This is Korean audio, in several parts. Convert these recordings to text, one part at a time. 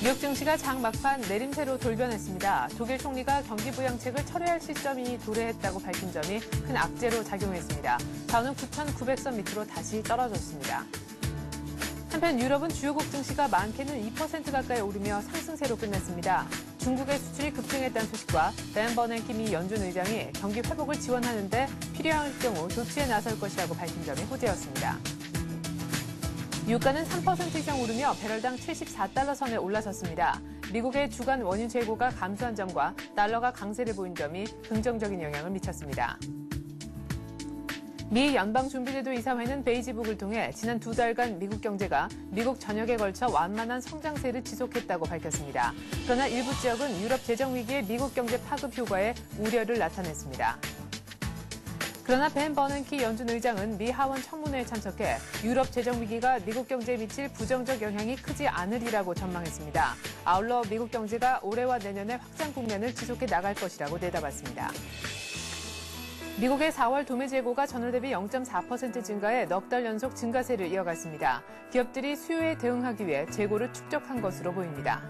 뉴욕 증시가 장 막판 내림세로 돌변했습니다. 독일 총리가 경기 부양책을 철회할 시점이 도래했다고 밝힌 점이 큰 악재로 작용했습니다. 다우는 9,900선 밑으로 다시 떨어졌습니다. 한편 유럽은 주요국 증시가 많게는 2% 가까이 오르며 상승세로 끝냈습니다. 중국의 수출이 급증했다는 소식과 벤 버냉키 미 연준 의장이 경기 회복을 지원하는 데 필요할 경우 조치에 나설 것이라고 밝힌 점이 호재였습니다. 유가는 3% 이상 오르며 배럴당 74달러 선에 올라섰습니다. 미국의 주간 원유 재고가 감소한 점과 달러가 강세를 보인 점이 긍정적인 영향을 미쳤습니다. 미 연방준비제도 이사회는 베이지북을 통해 지난 2달간 미국 경제가 미국 전역에 걸쳐 완만한 성장세를 지속했다고 밝혔습니다. 그러나 일부 지역은 유럽 재정 위기의 미국 경제 파급 효과에 우려를 나타냈습니다. 그러나 벤 버냉키 연준 의장은 미 하원 청문회에 참석해 유럽 재정 위기가 미국 경제에 미칠 부정적 영향이 크지 않으리라고 전망했습니다. 아울러 미국 경제가 올해와 내년에 확장 국면을 지속해 나갈 것이라고 내다봤습니다. 미국의 4월 도매 재고가 전월 대비 0.4% 증가해 넉 달 연속 증가세를 이어갔습니다. 기업들이 수요에 대응하기 위해 재고를 축적한 것으로 보입니다.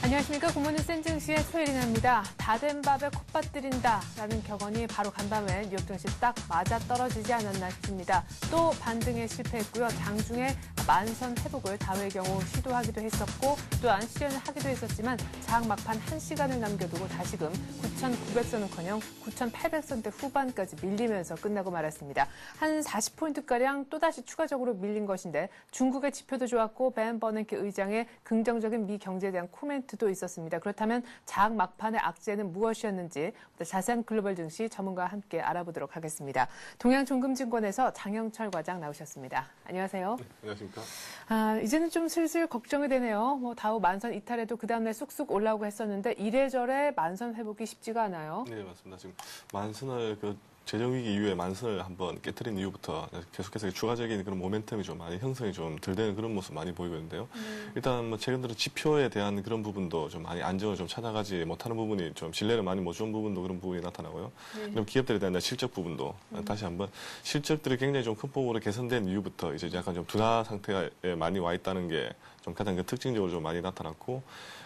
안녕하십니까. 굿모닝 센증시의 소혜린입니다. 다 된 밥에 콧밥 들인다라는 격언이 바로 간밤에 뉴욕 증시 딱 맞아 떨어지지 않았나 싶습니다. 또 반등에 실패했고요. 장중에 만선 회복을 다외의 경우 시도하기도 했었고 또한 실현을 하기도 했었지만 장 막판 1시간을 남겨두고 다시금 9,900선은커녕 9,800선대 후반까지 밀리면서 끝나고 말았습니다. 한 40포인트가량 또다시 추가적으로 밀린 것인데 중국의 지표도 좋았고 벤 버냉키 의장의 긍정적인 미 경제에 대한 코멘트도 있었습니다. 그렇다면 장 막판의 악재는 무엇이었는지 자세한 글로벌 증시 전문가와 함께 알아보도록 하겠습니다. 동양종금증권에서 장영철 과장 나오셨습니다. 안녕하세요. 네, 안녕하십니까. 이제는 좀 슬슬 걱정이 되네요. 다우 만선 이탈해도 그 다음날 쑥쑥 올라오고 했었는데 이래저래 만선 회복이 쉽지가 않아요. 네, 맞습니다. 지금 만선을 재정위기 이후에 만선을 한번 깨트린 이후부터 계속해서 추가적인 그런 모멘텀이 좀 많이 형성이 좀 덜 되는 그런 모습 많이 보이고 있는데요. 일단 최근 들어 지표에 대한 그런 부분도 좀 많이 안정을 좀 찾아가지 못하는 부분이 좀 신뢰를 많이 못 준 부분도 그런 부분이 나타나고요. 그럼 기업들에 대한 실적 부분도 다시 한번 실적들이 굉장히 좀 큰 폭으로 개선된 이후부터 이제 약간 좀 둔화 상태에 많이 와 있다는 게 좀 가장 특징적으로 좀 많이 나타났고,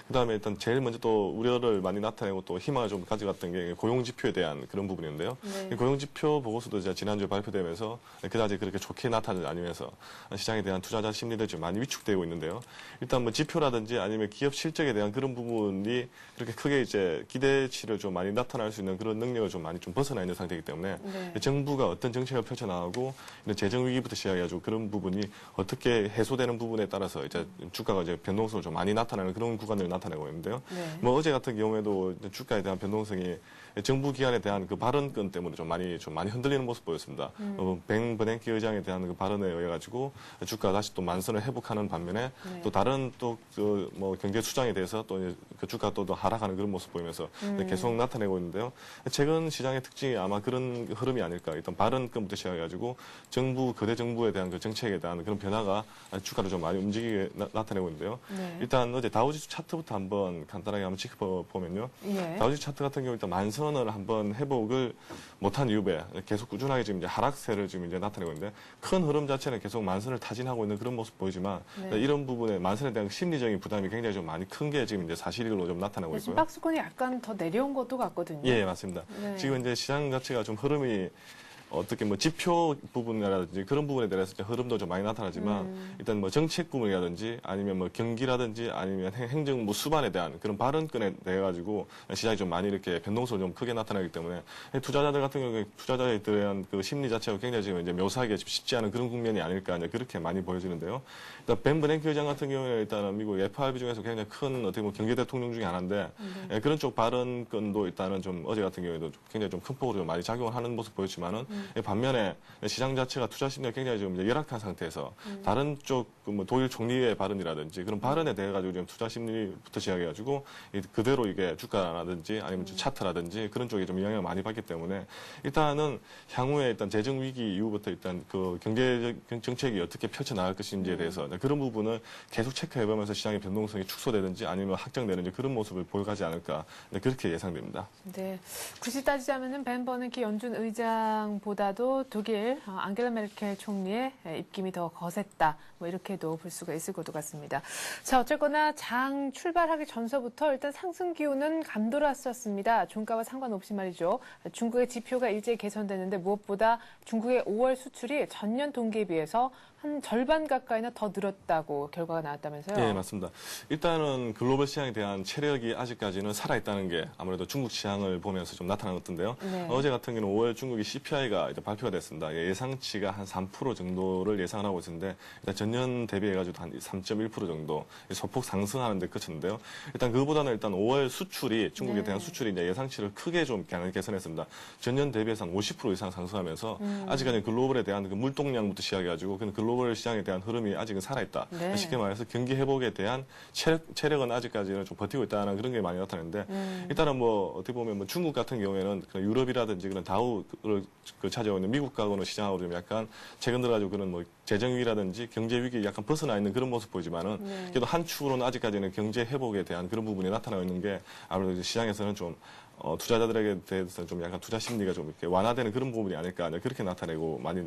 그 다음에 일단 제일 먼저 또 우려를 많이 나타내고 또 희망을 좀 가져갔던 게 고용지표에 대한 그런 부분인데요. 네. 고용지표 보고서도 이제 지난주에 발표되면서 그다지 그렇게 좋게 나타나지 않으면서 시장에 대한 투자자 심리들이 좀 많이 위축되고 있는데요. 일단 뭐 지표라든지 아니면 기업 실적에 대한 그런 부분이 그렇게 크게 이제 기대치를 좀 많이 나타날 수 있는 그런 능력을 좀 많이 좀 벗어나 있는 상태이기 때문에 네. 정부가 어떤 정책을 펼쳐나가고 재정 위기부터 시작해가지고 그런 부분이 어떻게 해소되는 부분에 따라서 이제 주가가 이제 변동성을 좀 많이 나타나는 그런 구간을 나타내고 있는데요. 네. 뭐 어제 같은 경우에도 주가에 대한 변동성이 정부 기관에 대한 그 발언권 때문에 좀 많이 흔들리는 모습 보였습니다. 벤 버냉키 의장에 대한 그 발언에 의해 가지고 주가가 다시 또 만선을 회복하는 반면에 네. 또 다른 또 뭐 경제 수장에 대해서 또 그 주가가 또 하락하는 그런 모습 보이면서 계속 나타내고 있는데요. 최근 시장의 특징이 아마 그런 흐름이 아닐까. 일단 발언권부터 시작해 가지고 정부 거대 정부에 대한 그 정책에 대한 그런 변화가 주가를 좀 많이 움직이게 나타내고 있는데요. 네. 일단 어제 다우지수 차트부터 한번 간단하게 한번 짚어보면요. 예. 다우지수 차트 같은 경우 일단 만선을 한번 회복을 못한 이후에 계속 꾸준하게 지금 이제 하락세를 지금 이제 나타내고 있는데 큰 흐름 자체는 계속 만선을 타진하고 있는 그런 모습 보이지만 네. 이런 부분에 만선에 대한 심리적인 부담이 굉장히 좀 많이 큰 게 지금 이제 사실로 좀 나타나고 있고요. 지금 박스권이 약간 더 내려온 것도 같거든요. 예, 맞습니다. 네. 지금 이제 시장 자체가 좀 흐름이 어떻게 뭐 지표 부분이라든지 그런 부분에 대해서 흐름도 좀 많이 나타나지만 일단 뭐 정책 부분이라든지 아니면 뭐 경기라든지 아니면 행정부 수반에 대한 그런 발언권에 대해 가지고 시장이 좀 많이 이렇게 변동성이 좀 크게 나타나기 때문에 투자자들 같은 경우에 투자자에 대한 그 심리 자체가 굉장히 지금 이제 묘사하기 쉽지 않은 그런 국면이 아닐까 이제 그렇게 많이 보여지는데요. 일단 벤 버냉키 의장 같은 경우에 일단은 미국 FRB 중에서 굉장히 큰 어떻게 보면 경제 대통령 중에 하나인데 그런 쪽 발언권도 일단은 좀 어제 같은 경우에도 굉장히 좀 큰 폭으로 좀 많이 작용을 하는 모습 보였지만은 반면에 시장 자체가 투자 심리가 굉장히 좀 열악한 상태에서 다른 쪽 뭐 독일 총리의 발언이라든지 그런 발언에 대해 가지고 좀 투자 심리부터 시작해가지고 그대로 이게 주가라든지 아니면 차트라든지 그런 쪽에 좀 영향을 많이 받기 때문에 일단은 향후에 일단 재정 위기 이후부터 일단 그 경제 정책이 어떻게 펼쳐 나갈 것인지에 대해서 그런 부분을 계속 체크해보면서 시장의 변동성이 축소되든지 아니면 확정되는지 그런 모습을 보여가지 않을까 그렇게 예상됩니다. 네, 굳이 따지자면은 벤 버냉키 연준 의장보다도 독일 앙겔라 메르켈 총리의 입김이 더 거셌다. 뭐 이렇게도 볼 수가 있을 것도 같습니다. 자, 어쨌거나 장 출발하기 전서부터 일단 상승 기운은 감돌았었습니다. 종가와 상관없이 말이죠. 중국의 지표가 일제히 개선되는데 무엇보다 중국의 5월 수출이 전년 동기에 비해서 한 절반 가까이나 더 늘었다고 결과가 나왔다면서요? 네, 맞습니다. 일단은 글로벌 시장에 대한 체력이 아직까지는 살아있다는 게 아무래도 중국 시장을 보면서 좀 나타난 것 같은데요. 네. 어제 같은 경우는 5월 중국의 CPI가 이제 발표가 됐습니다. 예상치가 한 3% 정도를 예상을 하고 있었는데 일단 전년 대비해가지고 한 3.1% 정도 소폭 상승하는 데 그쳤는데요. 일단 그보다는 일단 5월 수출이 중국에 대한 수출이 이제 예상치를 크게 좀 개선했습니다. 전년 대비해서 한 50% 이상 상승하면서 아직까지 글로벌에 대한 그 물동량부터 시작해가지고 글로벌 시장에 대한 흐름이 아직은 살아있다. 네. 쉽게 말해서 경기 회복에 대한 체력은 아직까지는 좀 버티고 있다는 그런 게 많이 나타나는데 일단은 뭐 어떻게 보면 뭐 중국 같은 경우에는 그런 유럽이라든지 그런 다우를 차지하고 있는 미국하고는 시장하고 좀 약간 최근 들어가지고 그런 뭐 재정 위기라든지 경제 위기 약간 벗어나 있는 그런 모습 보이지만은 그래도 한 축으로는 아직까지는 경제 회복에 대한 그런 부분이 나타나고 있는 게 아무래도 시장에서는 좀 투자자들에게 대해서 좀 약간 투자 심리가 좀 이렇게 완화되는 그런 부분이 아닐까 그렇게 나타내고 많이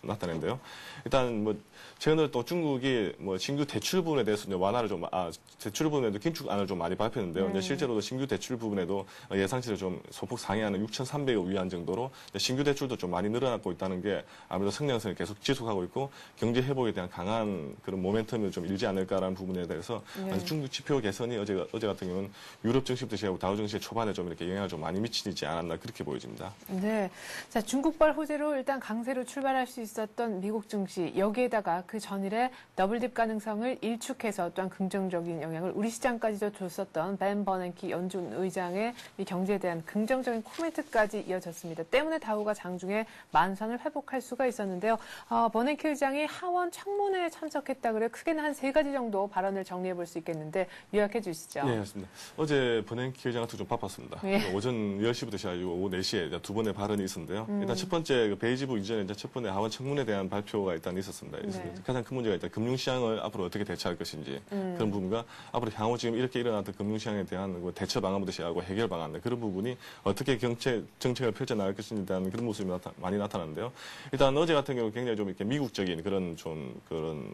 나타내는데요. 일단 뭐 최근에 또 중국이 뭐 신규 대출 부분에 대해서 이제 완화를 대출 부분에도 긴축안을 좀 많이 발표했는데요. 이제 실제로도 신규 대출 부분에도 예상치를 좀 소폭 상회하는 6,300억 위안 정도로 신규 대출도 좀 많이 늘어나고 있다는 게 아무래도 성장성을 계속 지속하고 있고 경제 회복에 대한 강한 그런 모멘텀을 좀 일지 않을까라는 부분에 대해서 중국 지표 개선이 어제 같은 경우는 유럽 증시부터 시작하고 다우 증시 초반에 좀 이렇게 영향을 좀 많이 미치지 않았나 그렇게 보여집니다. 네, 자 중국발 호재로 일단 강세로 출발할 수 있었던 미국 증시 여기에다가 그 전일에 더블딥 가능성을 일축해서 또한 긍정적인 영향을 우리 시장까지도 줬었던 벤 버냉키 연준 의장의 이 경제에 대한 긍정적인 코멘트까지 이어졌습니다. 때문에 다우가 장중에 만선을 회복할 수가 있었는데요. 버냉키 의장이 하원 청문회에 참석했다 그래 크게는 한 3가지 정도 발언을 정리해 볼 수 있겠는데 요약해 주시죠. 네, 맞습니다. 어제 버냉키 의장 같은 좀 바빴습니다. 오전 10시부터 시작해가지고 오후 4시에 두 번의 발언이 있었는데요. 일단 첫 번째 그 베이지부 이전에 이제 첫 번째 하원 청문회에 대한 발표가 일단 있었습니다. 가장 큰 문제가 일단 금융시장을 앞으로 어떻게 대처할 것인지 그런 부분과 앞으로 향후 지금 이렇게 일어났던 금융시장에 대한 대처 방안부터 시작하고 해결 방안 그런 부분이 어떻게 정책을 펼쳐나갈 것인지에 대한 그런 모습이 많이 나타났는데요. 일단 어제 같은 경우 굉장히 좀 이렇게 미국적인 그런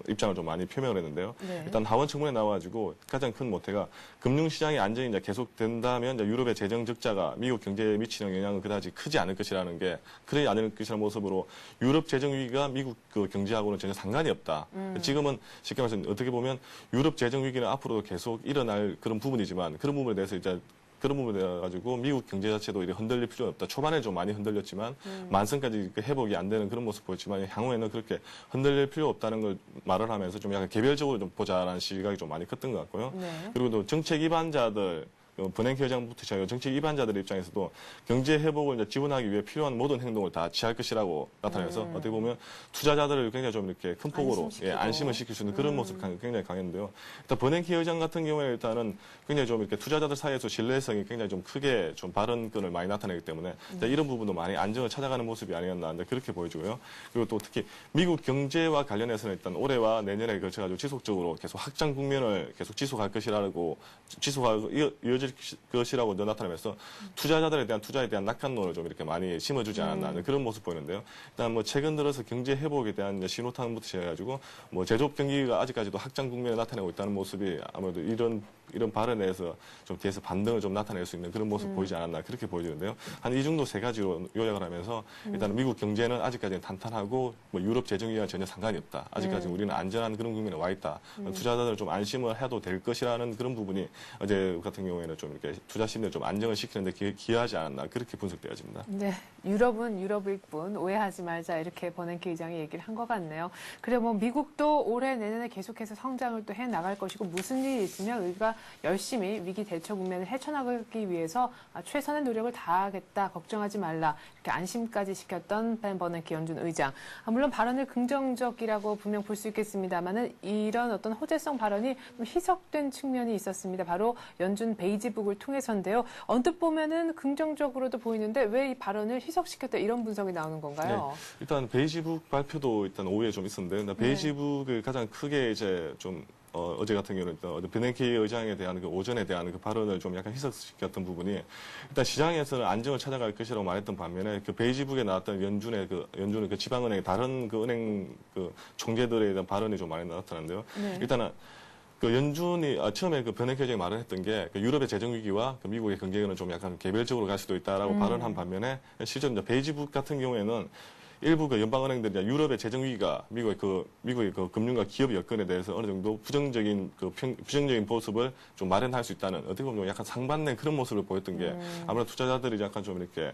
입장을 좀 많이 표명을 했는데요. 일단 하원 청문회에 나와가지고 가장 큰 모태가 금융시장의 안정이 이제 계속된다면 이제 유럽의 재정 적자가 미국 경제에 미치는 영향은 그다지 크지 않을 것이라는 게 그러지 않을 것이라는 모습으로 유럽 재정 위기가 미국 그 경제하고는 전혀 상관이 없다. 지금은 쉽게 말해서 어떻게 보면 유럽 재정 위기는 앞으로도 계속 일어날 그런 부분이지만 그런 부분에 대해서 이제 그런 부분에 가지고 미국 경제 자체도 이렇게 흔들릴 필요는 없다. 초반에 좀 많이 흔들렸지만 만성까지 회복이 안 되는 그런 모습 보였지만 향후에는 그렇게 흔들릴 필요 없다는 걸 말을 하면서 좀 약간 개별적으로 좀 보자라는 시각이 좀 많이 컸던 것 같고요. 그리고 또 정책 위반자들 버냉키 의장부터 시작해서 정책 위반자들의 입장에서도 경제 회복을 이제 지원하기 위해 필요한 모든 행동을 다 취할 것이라고 나타내서 어떻게 보면 투자자들을 굉장히 좀 이렇게 큰 폭으로 안심을 시킬 수 있는 그런 모습이 굉장히 강했는데요. 일단 버냉키 의장 같은 경우에 일단은 굉장히 좀 이렇게 투자자들 사이에서 신뢰성이 굉장히 좀 크게 좀 발언권을 많이 나타내기 때문에 이런 부분도 많이 안정을 찾아가는 모습이 아니었나 그렇게 보여지고요. 그리고 또 특히 미국 경제와 관련해서는 일단 올해와 내년에 걸쳐가지고 지속적으로 계속 확장 국면을 계속 지속할 것이라고 이어질 것이라고 나타나면서 투자자들에 대한 투자에 대한 낙관론을 좀 이렇게 많이 심어주지 않았나 그런 모습 보이는데요. 일단 뭐 최근 들어서 경제 회복에 대한 신호탄부터 시작해가지고 뭐 제조업 경기가 아직까지도 확장 국면을 나타내고 있다는 모습이 아무래도 이런 발언에 대해서 좀 뒤에서 반등을 좀 나타낼 수 있는 그런 모습 보이지 않았나 그렇게 보여지는데요. 한 이 정도 3가지로 요약을 하면서 일단 미국 경제는 아직까지는 탄탄하고 뭐 유럽 재정위와 전혀 상관이 없다. 아직까지 우리는 안전한 그런 국면에 와 있다. 투자자들 좀 안심을 해도 될 것이라는 그런 부분이 어제 같은 경우에는 좀 이렇게 투자 심리를 좀 안정을 시키는데 기여하지 않았나 그렇게 분석되어집니다. 네, 유럽은 유럽일 뿐 오해하지 말자 이렇게 버냉키 의장이 얘기를 한 것 같네요. 그래 뭐 미국도 올해 내년에 계속해서 성장을 또 해 나갈 것이고 무슨 일이 있으면 우리가 열심히 위기 대처 국면을 헤쳐나가기 위해서 최선의 노력을 다하겠다, 걱정하지 말라 이렇게 안심까지 시켰던 벤 버냉키 연준 의장. 물론 발언을 긍정적이라고 분명 볼 수 있겠습니다만은 이런 어떤 호재성 발언이 좀 희석된 측면이 있었습니다. 바로 연준 베이지북을 통해서인데요. 언뜻 보면은 긍정적으로도 보이는데 왜 이 발언을 희석시켰다 이런 분석이 나오는 건가요? 네. 일단 베이지북 발표도 일단 오후에 좀 있었는데요. 베이지북을 가장 크게 이제 좀 어제 같은 경우는 일단 베냉키 의장에 대한 그 오전에 대한 그 발언을 좀 약간 희석시켰던 부분이 일단 시장에서는 안정을 찾아갈 것이라고 말했던 반면에 그 베이지북에 나왔던 연준의 그 지방은행의 다른 그 은행 그 총재들에 대한 발언이 좀 많이 나타났는데요. 네. 일단은 그 연준이 처음에 그 베냉키 의장이 말을 했던 게 그 유럽의 재정 위기와 그 미국의 경제는 좀 약간 개별적으로 갈 수도 있다라고 발언한 반면에 실제로 이제 베이지북 같은 경우에는 일부 그 연방은행들이 유럽의 재정 위기가 미국의 그 금융과 기업 여건에 대해서 어느 정도 부정적인 모습을 좀 마련할 수 있다는 어떻게 보면 약간 상반된 그런 모습을 보였던 게 아무래도 투자자들이 약간 좀 이렇게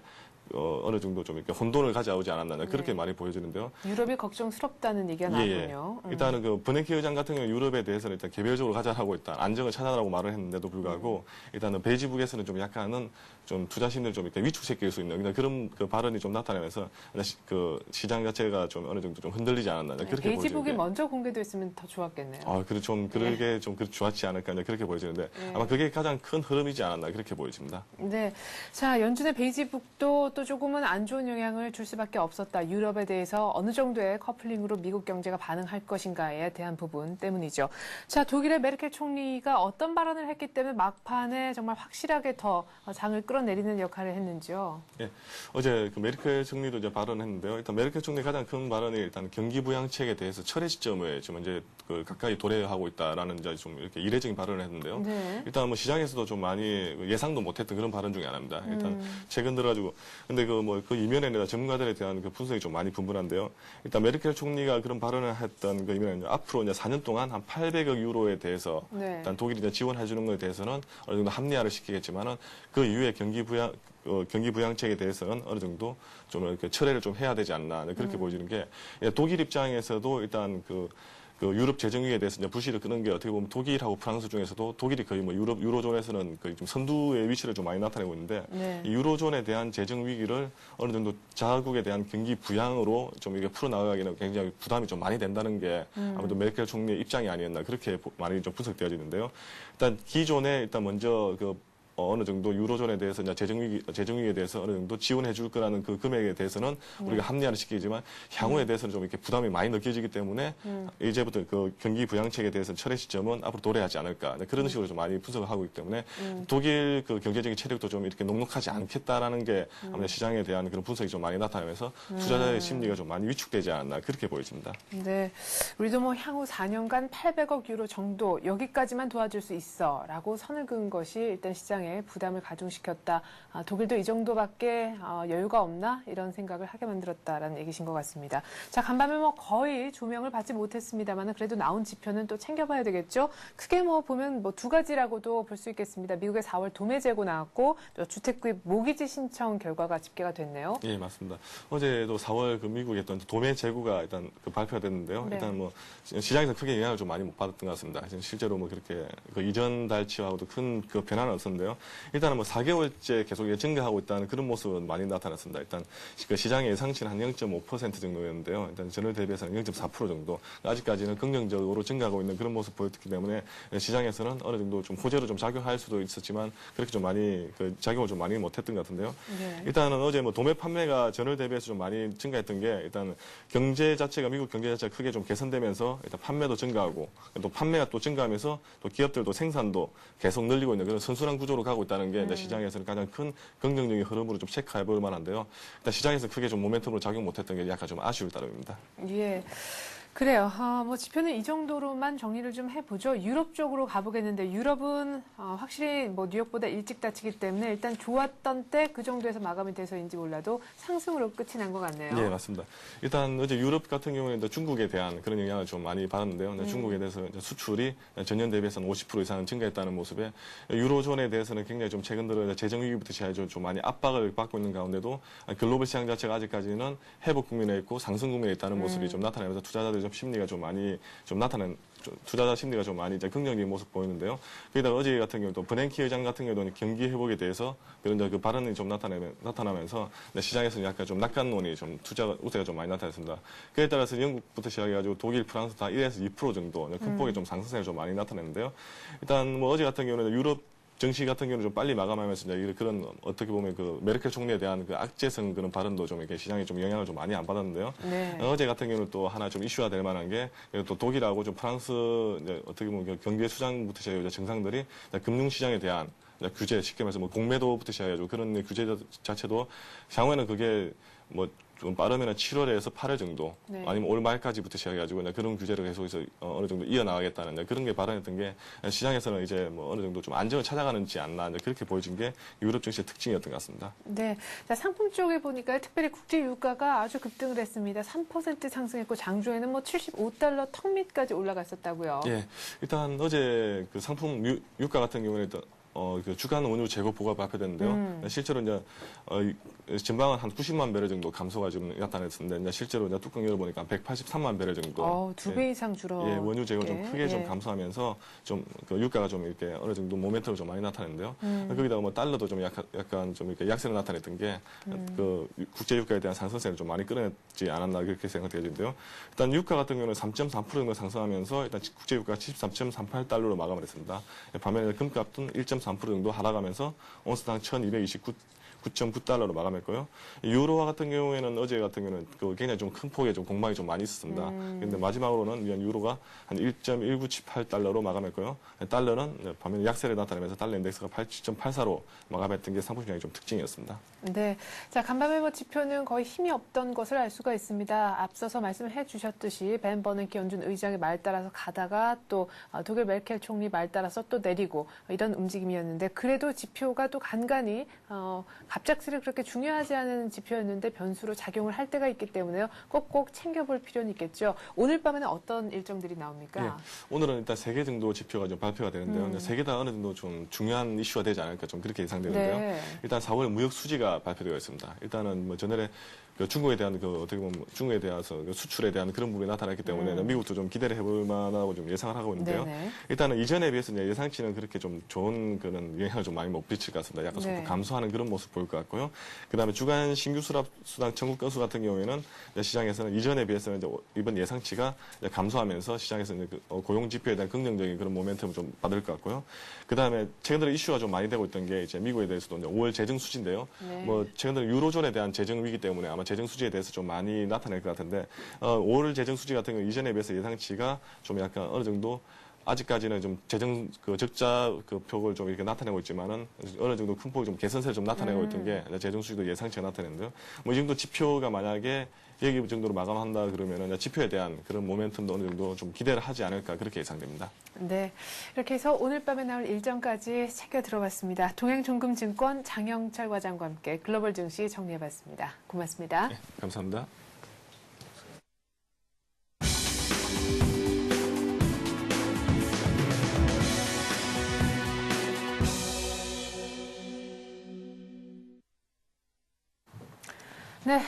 어느 정도 좀 이렇게 혼돈을 가져오지 않았나 그렇게 많이 보여지는데요. 유럽이 걱정스럽다는 얘기가 나왔군요. 일단은 그 버냉키 의장 같은 경우 유럽에 대해서는 일단 개별적으로 가자라고 일단 안정을 찾아라고 말을 했는데도 불구하고 일단은 베이지북에서는 좀 약간은 좀 투자심을 좀 이렇게 위축시킬 수 있는 그런 그 발언이 좀 나타나면서 그 시장 자체가 좀 어느 정도 좀 흔들리지 않았나 그렇게 보여지는데. 베이지북이 먼저 공개됐으면 더 좋았겠네요. 그래 좀 그러게 좀 좋았지 않을까 그렇게 보여지는데 아마 그게 가장 큰 흐름이지 않았나 그렇게 보여집니다. 네, 자 연준의 베이지북도 또 조금은 안 좋은 영향을 줄 수밖에 없었다. 유럽에 대해서 어느 정도의 커플링으로 미국 경제가 반응할 것인가에 대한 부분 때문이죠. 자 독일의 메르켈 총리가 어떤 발언을 했기 때문에 막판에 정말 확실하게 더 장을 끌어내리는 역할을 했는지요. 예, 어제 그 메르켈 총리도 이제 발언했는데요. 일단 메르켈 총리 가장 큰 발언이 일단 경기 부양책에 대해서 철회 시점에 지금 이제 그 가까이 도래하고 있다라는 이제 좀 이렇게 이례적인 발언을 했는데요. 네. 일단 뭐 시장에서도 좀 많이 예상도 못했던 그런 발언 중에 하나입니다. 일단 최근 들어가지고 근데 그 이면에는 전문가들에 대한 그 분석이 좀 많이 분분한데요. 일단 메르켈 총리가 그런 발언을 했던 그 이면에는 앞으로 이제 4년 동안 한 800억 유로에 대해서 일단 독일이 이제 지원해 주는 것에 대해서는 어느 정도 합리화를 시키겠지만은 그 이후에 경기 부양책에 대해서는 어느 정도 좀 이렇게 철회를 좀 해야 되지 않나 그렇게 보여지는 게 독일 입장에서도 일단 그 유럽 재정위에 대해서 이제 부실을 끄는 게 어떻게 보면 독일하고 프랑스 중에서도 독일이 거의 뭐 유로존에서는 거의 좀 선두의 위치를 좀 많이 나타내고 있는데 이 유로존에 대한 재정 위기를 어느 정도 자국에 대한 경기 부양으로 좀 이게 풀어나가기는 굉장히 부담이 좀 많이 된다는 게 아무래도 메르켈 총리의 입장이 아니었나 그렇게 많이 좀 분석되어지는데요. 일단 기존에 일단 먼저 어느 정도 유로존에 대해서 이제 재정위기에 대해서 어느 정도 지원해 줄 거라는 그 금액에 대해서는 우리가 합리화를 시키지만 향후에 대해서는 좀 이렇게 부담이 많이 느껴지기 때문에 이제부터 그 경기 부양책에 대해서 철회 시점은 앞으로 도래하지 않을까 그런 식으로 좀 많이 분석을 하고 있기 때문에 독일 그 경제적인 체력도 좀 이렇게 녹록하지 않겠다라는 게 아무래도 시장에 대한 그런 분석이 좀 많이 나타나면서 투자자의 심리가 좀 많이 위축되지 않았나 그렇게 보여집니다. 네, 우리도 뭐 향후 4년간 800억 유로 정도 여기까지만 도와줄 수 있어라고 선을 그은 것이 일단 시장에 부담을 가중시켰다. 독일도 이 정도밖에 여유가 없나 이런 생각을 하게 만들었다라는 얘기신 것 같습니다. 자, 간밤에 뭐 거의 조명을 받지 못했습니다만 그래도 나온 지표는 또 챙겨봐야 되겠죠. 크게 뭐 보면 뭐 두 가지라고도 볼 수 있겠습니다. 미국의 4월 도매 재고 나왔고 또 주택구입 모기지 신청 결과가 집계가 됐네요. 예, 맞습니다. 어제도 4월 그 미국의 어떤 도매 재고가 일단 발표가 됐는데요. 네. 일단 뭐 시장에서 크게 영향을 좀 많이 못 받았던 것 같습니다. 실제로 뭐 그렇게 그 이전 달치하고도 큰 그 변화는 없었는데요. 일단은 뭐 4개월째 계속 증가하고 있다는 그런 모습은 많이 나타났습니다. 일단 그 시장의 예상치는 한 0.5% 정도였는데요. 일단 전월 대비해서는 0.4% 정도. 아직까지는 긍정적으로 증가하고 있는 그런 모습 보였기 때문에 시장에서는 어느 정도 좀 호재로 좀 작용할 수도 있었지만 그렇게 좀 많이 작용을 좀 많이 못했던 것 같은데요. 네. 일단은 어제 뭐 도매 판매가 전월 대비해서 좀 많이 증가했던 게 일단 미국 경제 자체가 크게 좀 개선되면서 일단 판매도 증가하고 또 판매가 또 증가하면서 또 기업들도 생산도 계속 늘리고 있는 그런 선순환 구조로 가고 있다는 게 이제 시장에서는 가장 큰 긍정적인 흐름으로 좀 체크해 볼 만한데요. 일단 시장에서 크게 좀 모멘텀으로 작용 못했던 게 약간 좀 아쉬울 따름입니다. 예. 그래요. 뭐 지표는 이 정도로만 정리를 좀 해보죠. 유럽 쪽으로 가보겠는데 유럽은 확실히 뭐 뉴욕보다 일찍 닫히기 때문에 일단 좋았던 때 그 정도에서 마감이 돼서인지 몰라도 상승으로 끝이 난 것 같네요. 네, 맞습니다. 일단 어제 유럽 같은 경우에는 중국에 대한 그런 영향을 좀 많이 받았는데요. 중국에 대해서 수출이 전년 대비해서는 50% 이상 증가했다는 모습에 유로존에 대해서는 굉장히 좀 최근 들어 재정 위기부터 시작해서 좀 많이 압박을 받고 있는 가운데도 글로벌 시장 자체가 아직까지는 회복 국면에 있고 상승 국면에 있다는 모습이 좀 나타나면서 투자자들이 좀 심리가 좀 많이 좀 나타나는 투자자 심리가 좀 많이 이제 긍정적인 모습 보이는데요. 거기다가 어제 같은 경우 또 버냉키 의장 같은 경우는 경기 회복에 대해서 그런 그 발언이 좀 나타나면서 시장에서 약간 좀 낙관론이 좀 투자 우세가 좀 많이 나타났습니다. 그에 따라서 영국부터 시작해가지고 독일, 프랑스 다 1에서 2% 정도 큰 폭의 좀 상승세를 좀 많이 나타냈는데요. 일단 뭐 어제 같은 경우는 유럽 증시 같은 경우는 좀 빨리 마감하면서 이제 그런 어떻게 보면 그 메르켈 총리에 대한 그 악재성 그런 발언도 좀 이렇게 시장에 좀 영향을 좀 많이 안 받았는데요. 네. 어제 같은 경우는 또 하나 좀 이슈가 될 만한 게 또 독일하고 좀 프랑스 이제 어떻게 보면 경제 수장부터 시작해서 정상들이 금융시장에 대한 규제, 쉽게 말해서 뭐 공매도부터 시작해가지고 그런 규제 자체도 향후에는 그게 뭐 좀 빠르면 7월에서 8월 정도 네. 아니면 올 말까지부터 시작해가지고 그런 규제를 계속해서 어느 정도 이어나가겠다는 그런 게 발언했던 게 시장에서는 이제 뭐 어느 정도 좀 안정을 찾아가는지 않나 그렇게 보여진 게 유럽 증시의 특징이었던 것 같습니다. 네. 자, 상품 쪽에 보니까 특별히 국제 유가가 아주 급등을 했습니다. 3% 상승했고 장중에는 뭐 75달러 턱 밑까지 올라갔었다고요. 예. 일단 어제 그 상품 유가 같은 경우에는 그 주간 원유 재고 보고가 발표됐는데요. 실제로 이제 전방은 한 90만 배럴 정도 감소가 좀 나타났었는데 이제 실제로 이제 뚜껑 열어보니까 183만 배럴 정도. 2배 이상 줄어. 예, 원유 재고 좀 크게 좀 감소하면서 좀 그 유가가 좀 이렇게 어느 정도 모멘텀을 좀 많이 나타냈는데요. 거기다가 뭐 달러도 좀 약간 좀 이렇게 약세를 나타냈던 게 그 국제 유가에 대한 상승세를 좀 많이 끌어냈지 않았나 그렇게 생각되는데요. 일단 유가 같은 경우는 3.3% 정도 상승하면서 일단 국제 유가가 73.38달러로 마감을 했습니다. 반면에 금값은 1.3% 정도 하락하면서 온스당 1,229.9달러로 마감했고요. 유로화 같은 경우에는 어제 같은 경우는 굉장히 좀 큰 폭의 좀 공방이 좀 많이 있었습니다. 그런데 마지막으로는 유로가 한 1.1978달러로 마감했고요. 달러는 반면에 약세를 나타내면서 달러 인덱스가 87.84로 마감했던 게 상품 시장의 좀 특징이었습니다. 네. 자, 간밤의 뭐 지표는 거의 힘이 없던 것을 알 수가 있습니다. 앞서서 말씀해 주셨듯이 벤 버냉키 연준 의장의 말 따라서 가다가 또 독일 메르켈 총리 말 따라서 또 내리고 이런 움직임이었는데 그래도 지표가 또 간간히 갑작스레 그렇게 중요하지 않은 지표였는데 변수로 작용을 할 때가 있기 때문에요. 꼭꼭 챙겨볼 필요는 있겠죠. 오늘 밤에는 어떤 일정들이 나옵니까? 예, 오늘은 일단 3개 정도 지표가 좀 발표가 되는데요. 3개 다 어느 정도 좀 중요한 이슈가 되지 않을까 좀 그렇게 예상되는데요. 네. 일단 4월 무역 수지가 발표되어 있습니다. 일단은 뭐 전날에 중국에 대한 어떻게 보면 중국에 대해서 수출에 대한 그런 부분이 나타났기 때문에 미국도 좀 기대를 해볼 만하고 좀 예상을 하고 있는데요. 네네. 일단은 이전에 비해서 예상치는 그렇게 좀 좋은 그런 영향을 좀 많이 못 미칠 것 같습니다. 약간 네. 감소하는 그런 모습 보일 것 같고요. 그다음에 주간 신규 수당 청구 건수 같은 경우에는 시장에서는 이전에 비해서는 이제 이번 예상치가 이제 감소하면서 시장에서 이제 고용 지표에 대한 긍정적인 그런 모멘텀을 좀 받을 것 같고요. 그다음에 최근 들어 이슈가 좀 많이 되고 있던 게 이제 미국에 대해서도 이제 5월 재정 수지인데요. 네. 뭐 최근 들어 유로존에 대한 재정 위기 때문에 아마 재정 수지에 대해서 좀 많이 나타날 것 같은데 5월 재정 수지 같은 경우 이전에 비해서 예상치가 좀 약간 어느 정도 아직까지는 좀 재정 적자 표를 좀 이렇게 나타내고 있지만은 어느 정도 큰 폭이 좀 개선세를 좀 나타내고 있던 게 재정 수지도 예상치가 나타내는데요. 뭐 이 정도 지표가 만약에 여기 정도로 마감한다 그러면은 지표에 대한 그런 모멘텀도 어느 정도 좀 기대를 하지 않을까 그렇게 예상됩니다. 네, 이렇게 해서 오늘 밤에 나올 일정까지 챙겨 들어봤습니다. 동행종금증권 장영철 과장과 함께 글로벌 증시 정리해봤습니다. 고맙습니다. 네, 감사합니다. 네,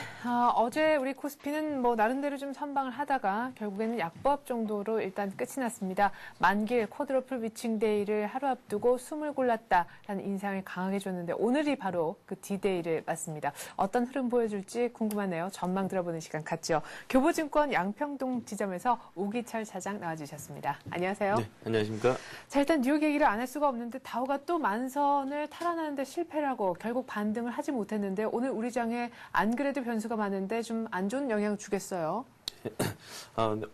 어제 우리 코스피는 뭐 나름대로 좀 선방을 하다가 결국에는 약보합 정도로 일단 끝이 났습니다. 만길 쿼드러플 위칭데이를 하루 앞두고 숨을 골랐다라는 인상을 강하게 줬는데 오늘이 바로 그 D-데이를 맞습니다. 어떤 흐름 보여줄지 궁금하네요. 전망 들어보는 시간 갖죠. 교보증권 양평동 지점에서 우기철 차장 나와주셨습니다. 안녕하세요. 네, 안녕하십니까. 자, 일단 뉴욕 얘기를 안 할 수가 없는데 다우가 또 만선을 탈환하는데 실패를 하고 결국 반등을 하지 못했는데 오늘 우리 장에 안 그래도 변수가 많은데 좀 안 좋은 영향을 주겠어요.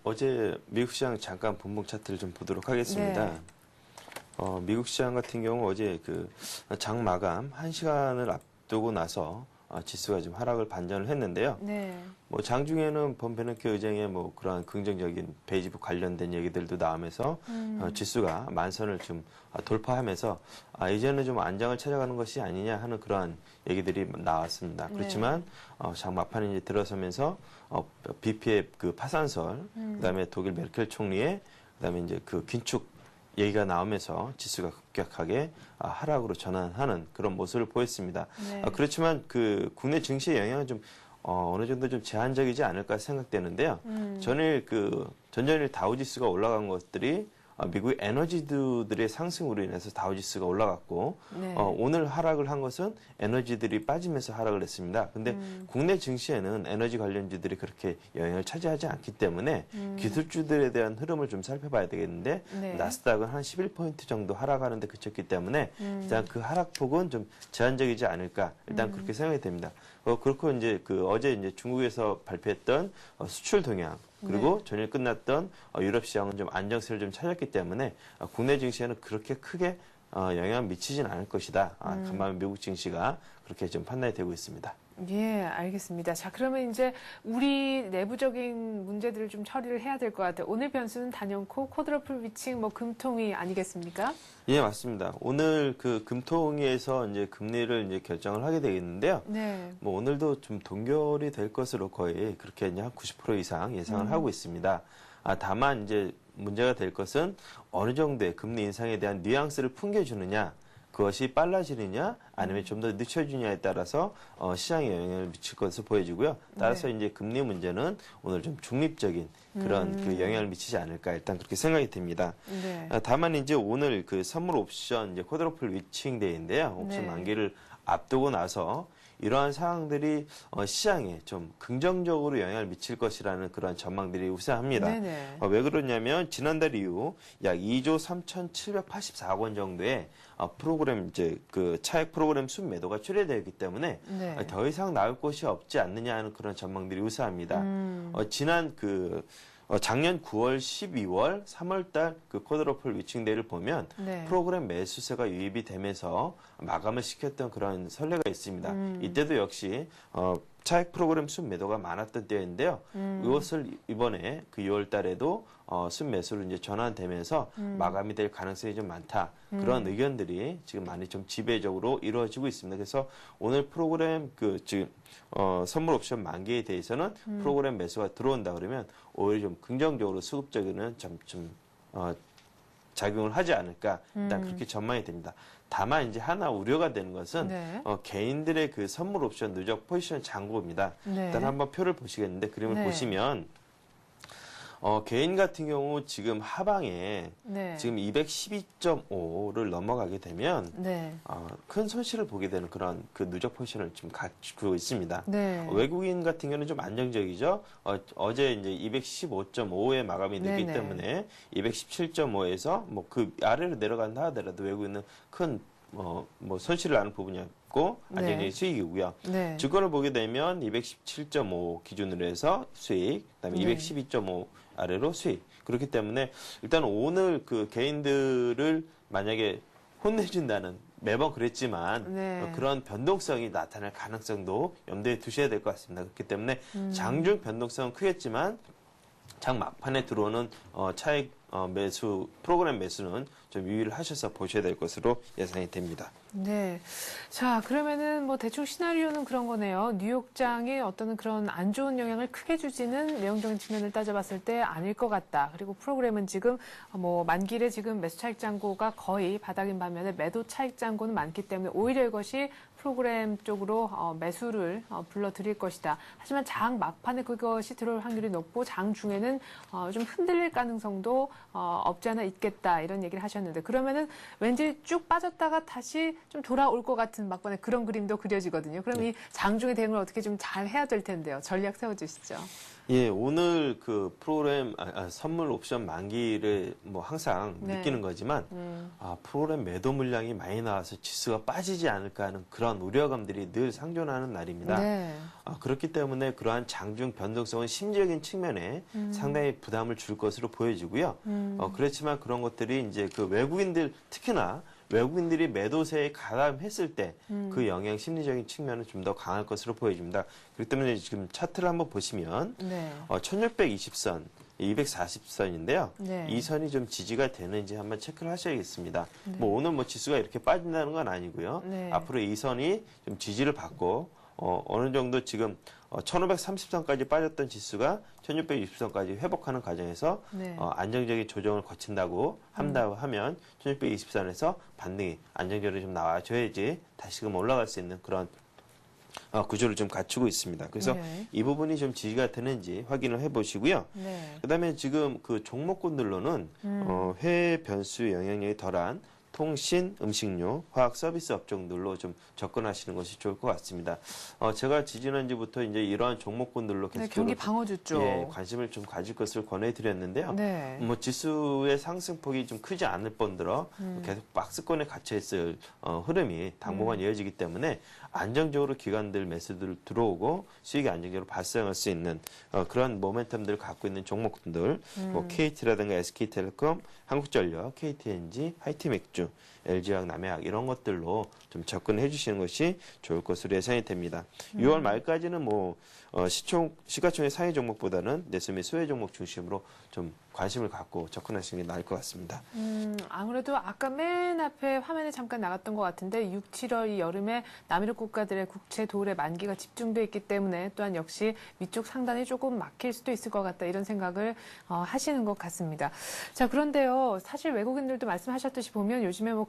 어제 미국 시장 잠깐 분봉 차트를 좀 보도록 하겠습니다. 네. 미국 시장 같은 경우 어제 그 장 마감 1시간을 앞두고 나서 지수가 좀 하락을 반전을 했는데요. 네. 뭐 장중에는 본 베네키 의장의 뭐 그러한 긍정적인 베이지북 관련된 얘기들도 나오면서 지수가 만선을 좀 돌파하면서 이제는 좀 안정을 찾아가는 것이 아니냐 하는 그러한 얘기들이 나왔습니다. 그렇지만 장 막판에 이제 들어서면서 BP의 그 파산설, 그다음에 독일 메르켈 총리의 그다음에 이제 그 긴축 얘기가 나오면서 지수가 급격하게 하락으로 전환하는 그런 모습을 보였습니다. 네. 그렇지만 그 국내 증시의 영향은 좀 어느 정도 좀 제한적이지 않을까 생각되는데요. 전전일 다우지수가 올라간 것들이 미국의 에너지들의 상승으로 인해서 다우지수가 올라갔고 네. 오늘 하락을 한 것은 에너지들이 빠지면서 하락을 했습니다. 근데 국내 증시에는 에너지 관련주들이 그렇게 영향을 차지하지 않기 때문에 기술주들에 대한 흐름을 좀 살펴봐야 되겠는데 네. 나스닥은 한 11포인트 정도 하락하는 데 그쳤기 때문에 일단 그 하락폭은 좀 제한적이지 않을까 일단 그렇게 생각이 됩니다. 그렇고 이제 어제 이제 중국에서 발표했던 수출 동향 그리고 전일 끝났던 유럽 시장은 좀 안정세를 좀 찾았기 때문에 국내 증시에는 그렇게 크게 영향을 미치진 않을 것이다. 간밤에 미국 증시가 그렇게 좀 판단이 되고 있습니다. 예, 알겠습니다. 자, 그러면 이제 우리 내부적인 문제들을 좀 처리를 해야 될 것 같아요. 오늘 변수는 단연코 쿼드러플 위칭, 금통위 아니겠습니까? 예, 맞습니다. 오늘 금통위에서 이제 금리를 이제 결정을 하게 되겠는데요. 네. 오늘도 좀 동결이 될 것으로 거의 그렇게 한 90% 이상 예상을 하고 있습니다. 다만 이제 문제가 될 것은 어느 정도의 금리 인상에 대한 뉘앙스를 풍겨주느냐, 그것이 빨라지느냐, 아니면 좀 더 늦춰주느냐에 따라서 시장에 영향을 미칠 것으로 보여지고요. 따라서 네. 이제 금리 문제는 오늘 좀 중립적인 그런 영향을 미치지 않을까 일단 그렇게 생각이 듭니다. 네. 다만 이제 오늘 선물 옵션 이제 쿼드러플 위칭 데이인데요. 옵션 네. 만기를 앞두고 나서 이러한 상황들이 시장에 좀 긍정적으로 영향을 미칠 것이라는 그런 전망들이 우세합니다. 네네. 왜 그러냐면 지난달 이후 약 2조 3,784억 원 정도의 프로그램 이제 차액 프로그램 순매도가 출회되었기 때문에 네. 더 이상 나올 곳이 없지 않느냐 하는 그런 전망들이 우세합니다. 지난 작년 9월, 12월, 3월달 쿼드러플 위칭데이를 보면 네. 프로그램 매수세가 유입이 되면서 마감을 시켰던 그런 선례가 있습니다. 이때도 역시 차익 프로그램 순매도가 많았던 때인데요. 이것을 이번에 6월 달에도 순매수로 이제 전환되면서 마감이 될 가능성이 좀 많다. 그런 의견들이 지금 많이 좀 지배적으로 이루어지고 있습니다. 그래서 오늘 프로그램 지금 선물 옵션 만기에 대해서는 프로그램 매수가 들어온다 그러면 오히려 좀 긍정적으로 수급적인 좀 작용을 하지 않을까 일단 그렇게 전망이 됩니다. 다만 이제 하나 우려가 되는 것은 네. 개인들의 선물 옵션 누적 포지션 잔고입니다. 네. 일단 한번 표를 보시겠는데 그림을 네. 보시면 개인 같은 경우 지금 하방에 네. 지금 212.5를 넘어가게 되면 네. 큰 손실을 보게 되는 그런 누적 포지션을 좀 갖추고 있습니다. 네. 외국인 같은 경우는 좀 안정적이죠. 어제 이제 215.5에 마감이 됐기 네네. 때문에 217.5에서 그 아래로 내려간다 하더라도 외국인은 큰 손실을 나는 부분이 없고 안정적인 네. 수익이고요. 네. 주가를 보게 되면 217.5 기준으로 해서 수익, 그다음에 네. 212.5 아래로 수익. 그렇기 때문에 일단 오늘 개인들을 만약에 혼내준다는 매번 그랬지만 네. 그런 변동성이 나타날 가능성도 염두에 두셔야 될 것 같습니다. 그렇기 때문에 장중 변동성은 크겠지만 장 막판에 들어오는 차익 매수 프로그램 매수는 좀 유의를 하셔서 보셔야 될 것으로 예상이 됩니다. 네. 자, 그러면은 대충 시나리오는 그런 거네요. 뉴욕장에 어떤 그런 안 좋은 영향을 크게 주지는 내용적인 측면을 따져봤을 때 아닐 것 같다. 그리고 프로그램은 지금 만기일에 지금 매수 차익 잔고가 거의 바닥인 반면에 매도 차익 잔고는 많기 때문에 오히려 이것이 프로그램 쪽으로 매수를 불러들일 것이다. 하지만 장 막판에 그것이 들어올 확률이 높고 장 중에는 좀 흔들릴 가능성도 없지 않아 있겠다. 이런 얘기를 하셨는데 그러면은 왠지 쭉 빠졌다가 다시 좀 돌아올 것 같은 막판에 그런 그림도 그려지거든요. 그럼 이 장중의 대응을 어떻게 좀 잘 해야 될 텐데요. 전략 세워주시죠. 예, 오늘 프로그램 선물 옵션 만기를 항상 네. 느끼는 거지만 프로그램 매도 물량이 많이 나와서 지수가 빠지지 않을까 하는 그런 우려감들이 늘 상존하는 날입니다. 네. 그렇기 때문에 그러한 장중 변동성은 심리적인 측면에 상당히 부담을 줄 것으로 보여지고요. 그렇지만 그런 것들이 이제 외국인들 특히나 외국인들이 매도세에 가담했을 때 그 영향 심리적인 측면은 좀 더 강할 것으로 보여집니다. 그렇기 때문에 지금 차트를 한번 보시면 네. 1620선, 240선인데요. 네. 이 선이 좀 지지가 되는지 한번 체크를 하셔야겠습니다. 네. 오늘 지수가 이렇게 빠진다는 건 아니고요. 네. 앞으로 이 선이 좀 지지를 받고 어느 정도 지금 1530선까지 빠졌던 지수가 1620선까지 회복하는 과정에서 네. 안정적인 조정을 거친다고 하면 1620선에서 반등이 안정적으로 좀 나와줘야지 다시금 올라갈 수 있는 그런 구조를 좀 갖추고 있습니다. 그래서 네. 이 부분이 좀 지지가 되는지 확인을 해보시고요. 네. 그다음에 지금 그 종목군들로는 해외 변수 영향력이 덜한 통신, 음식료, 화학 서비스 업종들로 좀 접근하시는 것이 좋을 것 같습니다. 제가 지지난주부터 이제 이러한 종목군들로 네, 계속 경기 방어주 쪽. 예, 관심을 좀 가질 것을 권해드렸는데요. 네. 뭐 지수의 상승폭이 좀 크지 않을 뿐더러 계속 박스권에 갇혀 있을 흐름이 당분간 이어지기 때문에 안정적으로 기관들 매수들 들어오고 수익이 안정적으로 발생할 수 있는 그런 모멘텀들을 갖고 있는 종목들, 뭐 KT라든가 SK텔레콤, 한국전력, KTNG, 하이티맥주, LG화학, 남해학 이런 것들로 좀 접근해 주시는 것이 좋을 것으로 예상이 됩니다. 6월 말까지는 뭐 시가총액 상위 종목보다는 내수 및 소외 종목 중심으로 좀 관심을 갖고 접근하시는 게 나을 것 같습니다. 아무래도 아까 맨 앞에 화면에 잠깐 나갔던 것 같은데 6, 7월 이 여름에 남유럽 국가들의 국채 도울의 만기가 집중돼 있기 때문에 또한 역시 위쪽 상단이 조금 막힐 수도 있을 것 같다 이런 생각을 하시는 것 같습니다. 자, 그런데요. 사실 외국인들도 말씀하셨듯이 보면 요즘에 뭐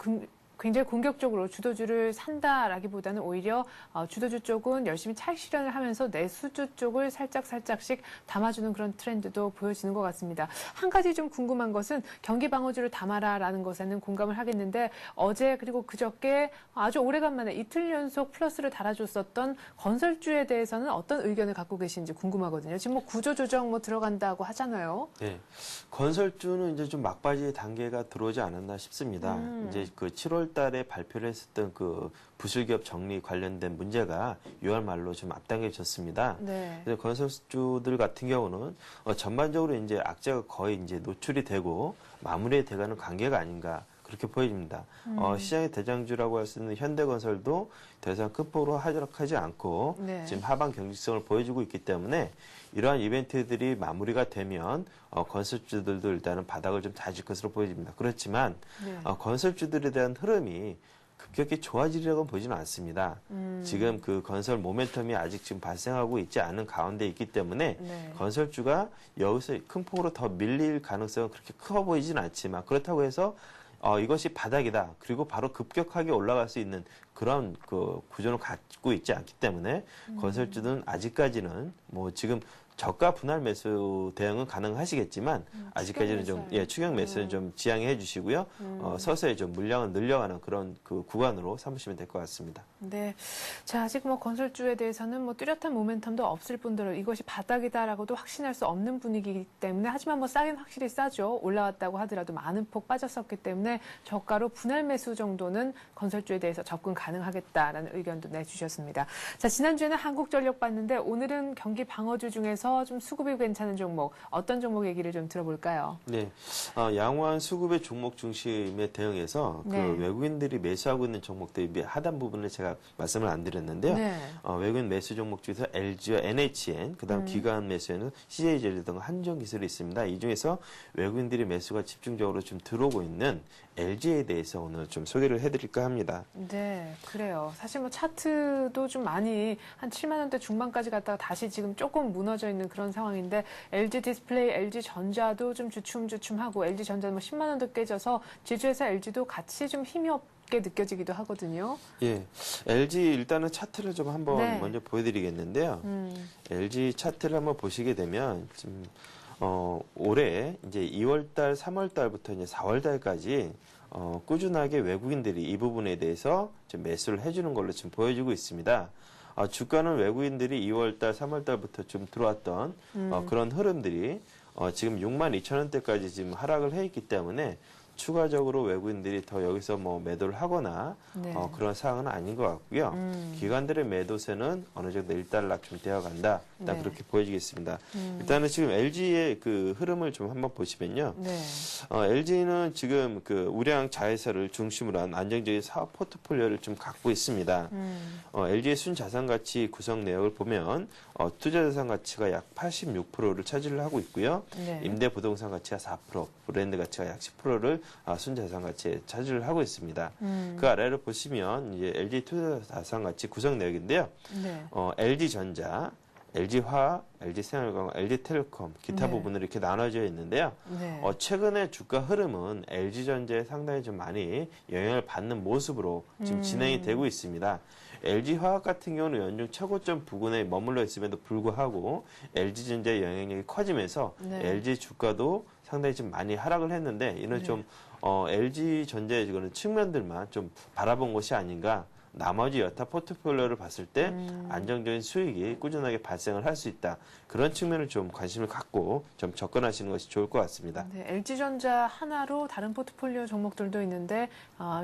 굉장히 공격적으로 주도주를 산다라기보다는 오히려 주도주 쪽은 열심히 차익 실현을 하면서 내수주 쪽을 살짝씩 담아주는 그런 트렌드도 보여지는 것 같습니다. 한 가지 좀 궁금한 것은 경기 방어주를 담아라라는 것에는 공감을 하겠는데 어제 그리고 그저께 아주 오래간만에 이틀 연속 플러스를 달아줬었던 건설주에 대해서는 어떤 의견을 갖고 계신지 궁금하거든요. 지금 뭐 구조조정 뭐 들어간다고 하잖아요. 네, 건설주는 이제 좀 막바지 단계가 들어오지 않았나 싶습니다. 이제 그 7월 달에 발표를 했었던 그 부실기업 정리 관련된 문제가 6월 말로 좀 앞당겨졌습니다. 네. 그래서 건설주들 같은 경우는 전반적으로 이제 악재가 거의 이제 노출이 되고 마무리돼가는 관계가 아닌가 그렇게 보여집니다. 시장의 대장주라고 할 수 있는 현대건설도 더 이상 큰 폭으로 하락하지 않고 네. 지금 하방 경직성을 보여주고 있기 때문에 이러한 이벤트들이 마무리가 되면 건설주들도 일단은 바닥을 좀 다질 것으로 보여집니다. 그렇지만 네. 건설주들에 대한 흐름이 급격히 좋아지려고 보지는 않습니다. 지금 그 건설 모멘텀이 아직 지금 발생하고 있지 않은 가운데 있기 때문에 네. 건설주가 여기서 큰 폭으로 더 밀릴 가능성은 그렇게 커 보이지는 않지만 그렇다고 해서 이것이 바닥이다. 그리고 바로 급격하게 올라갈 수 있는 그런 그 구조를 갖고 있지 않기 때문에 건설주는 아직까지는 뭐 지금 저가 분할 매수 대응은 가능하시겠지만 아직까지는 좀 추격 매수는 좀 지양해 주시고요. 서서히 좀 물량을 늘려가는 그런 그 구간으로 삼으시면 될 것 같습니다. 네. 자, 아직 뭐 건설주에 대해서는 뭐 뚜렷한 모멘텀도 없을 뿐더러 이것이 바닥이다라고도 확신할 수 없는 분위기이기 때문에 하지만 뭐 싸긴 확실히 싸죠. 올라왔다고 하더라도 많은 폭 빠졌었기 때문에 저가로 분할 매수 정도는 건설주에 대해서 접근 가능하겠다라는 의견도 내주셨습니다. 자, 지난주에는 한국전력 봤는데 오늘은 경기 방어주 중에서 좀 수급이 괜찮은 종목 어떤 종목 얘기를 좀 들어볼까요? 네, 양호한 수급의 종목 중심에 대응해서 그 네. 외국인들이 매수하고 있는 종목들이 하단 부분을 제가 말씀을 안 드렸는데요. 네. 외국인 매수 종목 중에서 LG와 NHN, 그다음 기관 매수에는 CJ젤리 등 한전기술이 있습니다. 이 중에서 외국인들이 매수가 집중적으로 좀 들어오고 있는 LG에 대해서 오늘 좀 소개를 해드릴까 합니다. 네, 그래요. 사실 뭐 차트도 좀 많이 한 7만 원대 중반까지 갔다가 다시 지금 조금 무너져 있는 그런 상황인데 LG 디스플레이, LG 전자도 좀 주춤주춤하고 LG 전자는 뭐 10만 원도 깨져서 지주회사 LG도 같이 좀 힘이 없게 느껴지기도 하거든요. 예, LG 일단은 차트를 좀 한번 네. 먼저 보여드리겠는데요. LG 차트를 한번 보시게 되면 지금 올해 이제 2월달, 3월달부터 이제 4월달까지 꾸준하게 외국인들이 이 부분에 대해서 좀 매수를 해주는 걸로 지금 보여지고 있습니다. 주가는 외국인들이 2월달, 3월달부터 좀 들어왔던 그런 흐름들이 지금 62,000원대까지 지금 하락을 해 있기 때문에 추가적으로 외국인들이 더 여기서 뭐 매도를 하거나 네. 그런 상황은 아닌 것 같고요. 기관들의 매도세는 어느 정도 일단락 좀 되어간다. 일단 네. 그렇게 보여지겠습니다. 일단은 지금 LG의 그 흐름을 좀 한번 보시면요. 네. LG는 지금 그 우량 자회사를 중심으로 한 안정적인 사업 포트폴리오를 좀 갖고 있습니다. LG의 순자산 가치 구성 내역을 보면 투자 자산 가치가 약 86%를 차지를 하고 있고요. 네. 임대 부동산 가치가 4%, 브랜드 가치가 약 10%를 순자산 가치에 차지를 하고 있습니다. 그 아래를 보시면 이제 LG 투자 자산 가치 구성 내역인데요. 네. LG전자, LG화학, LG생활건강, LG텔레콤, 기타 네. 부분으로 이렇게 나눠져 있는데요. 네. 최근에 주가 흐름은 LG전자에 상당히 좀 많이 영향을 받는 모습으로 지금 진행이 되고 있습니다. LG화학 같은 경우는 연중 최고점 부근에 머물러 있음에도 불구하고 LG전자의 영향력이 커지면서 네. LG 주가도 상당히 좀 많이 하락을 했는데 이는 좀 LG전자의 그런 측면들만 좀 바라본 것이 아닌가. 나머지 여타 포트폴리오를 봤을 때 안정적인 수익이 꾸준하게 발생을 할 수 있다. 그런 측면을 좀 관심을 갖고 좀 접근하시는 것이 좋을 것 같습니다. 네, LG전자 하나로 다른 포트폴리오 종목들도 있는데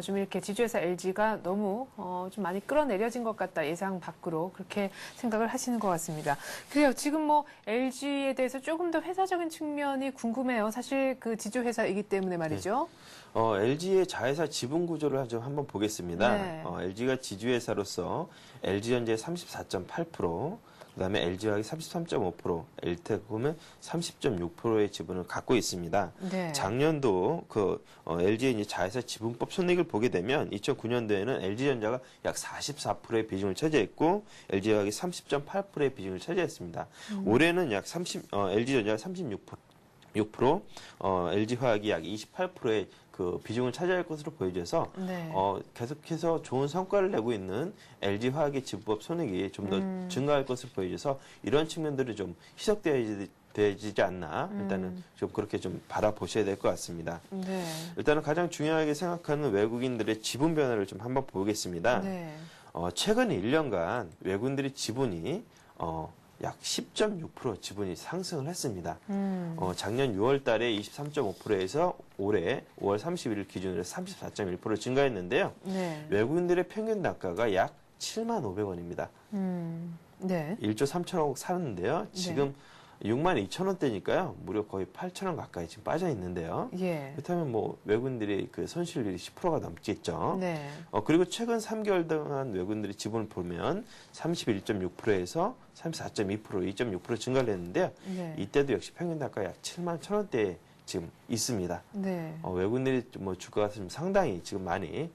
좀 이렇게 지주회사 LG가 너무 좀 많이 끌어내려진 것 같다. 예상 밖으로 그렇게 생각을 하시는 것 같습니다. 그래요. 지금 뭐 LG에 대해서 조금 더 회사적인 측면이 궁금해요. 사실 그 지주회사이기 때문에 말이죠. LG의 자회사 지분 구조를 좀 한번 보겠습니다. 네. LG가 지주회사로서 LG전자의 34.8%, 그다음에 LG화학이 33.5%, LTEC은 30.6%의 지분을 갖고 있습니다. 네. 작년도 그 LG의 이제 자회사 지분법 손익을 보게 되면 2009년도에는 LG전자가 약 44%의 비중을 차지했고 LG화학이 30.8%의 비중을 차지했습니다. 올해는 약 LG전자가 36%, LG화학이 약 28%의 그 비중을 차지할 것으로 보여져서 네. 계속해서 좋은 성과를 내고 있는 LG화학의 지분법 손익이 좀 더 증가할 것으로 보여져서 이런 측면들이 좀 희석되어지지 않나 일단은 좀 그렇게 좀 바라보셔야 될 것 같습니다. 네. 일단은 가장 중요하게 생각하는 외국인들의 지분 변화를 좀 한번 보겠습니다. 네. 최근 1년간 외국인들의 지분이 약 10.6% 지분이 상승을 했습니다. 작년 6월 달에 23.5%에서 올해 5월 31일 기준으로 34.1% 증가했는데요. 네. 외국인들의 평균 단가가 약 7만 500원입니다. 네. 1조 3천억 샀는데요. 지금 6만 2천 원대니까요. 무려 거의 8천 원 가까이 지금 빠져 있는데요. 예. 그렇다면 뭐 외국인들이 그 손실률이 10%가 넘겠죠. 네. 그리고 최근 3개월 동안 외국인들의 지분을 보면 31.6%에서 34.2%, 2.6% 증가를 했는데요. 네. 이때도 역시 평균 단가 약 7만 1천 원대에 지금 있습니다. 네. 외국인들이 뭐 주가가 좀 상당히 지금 많이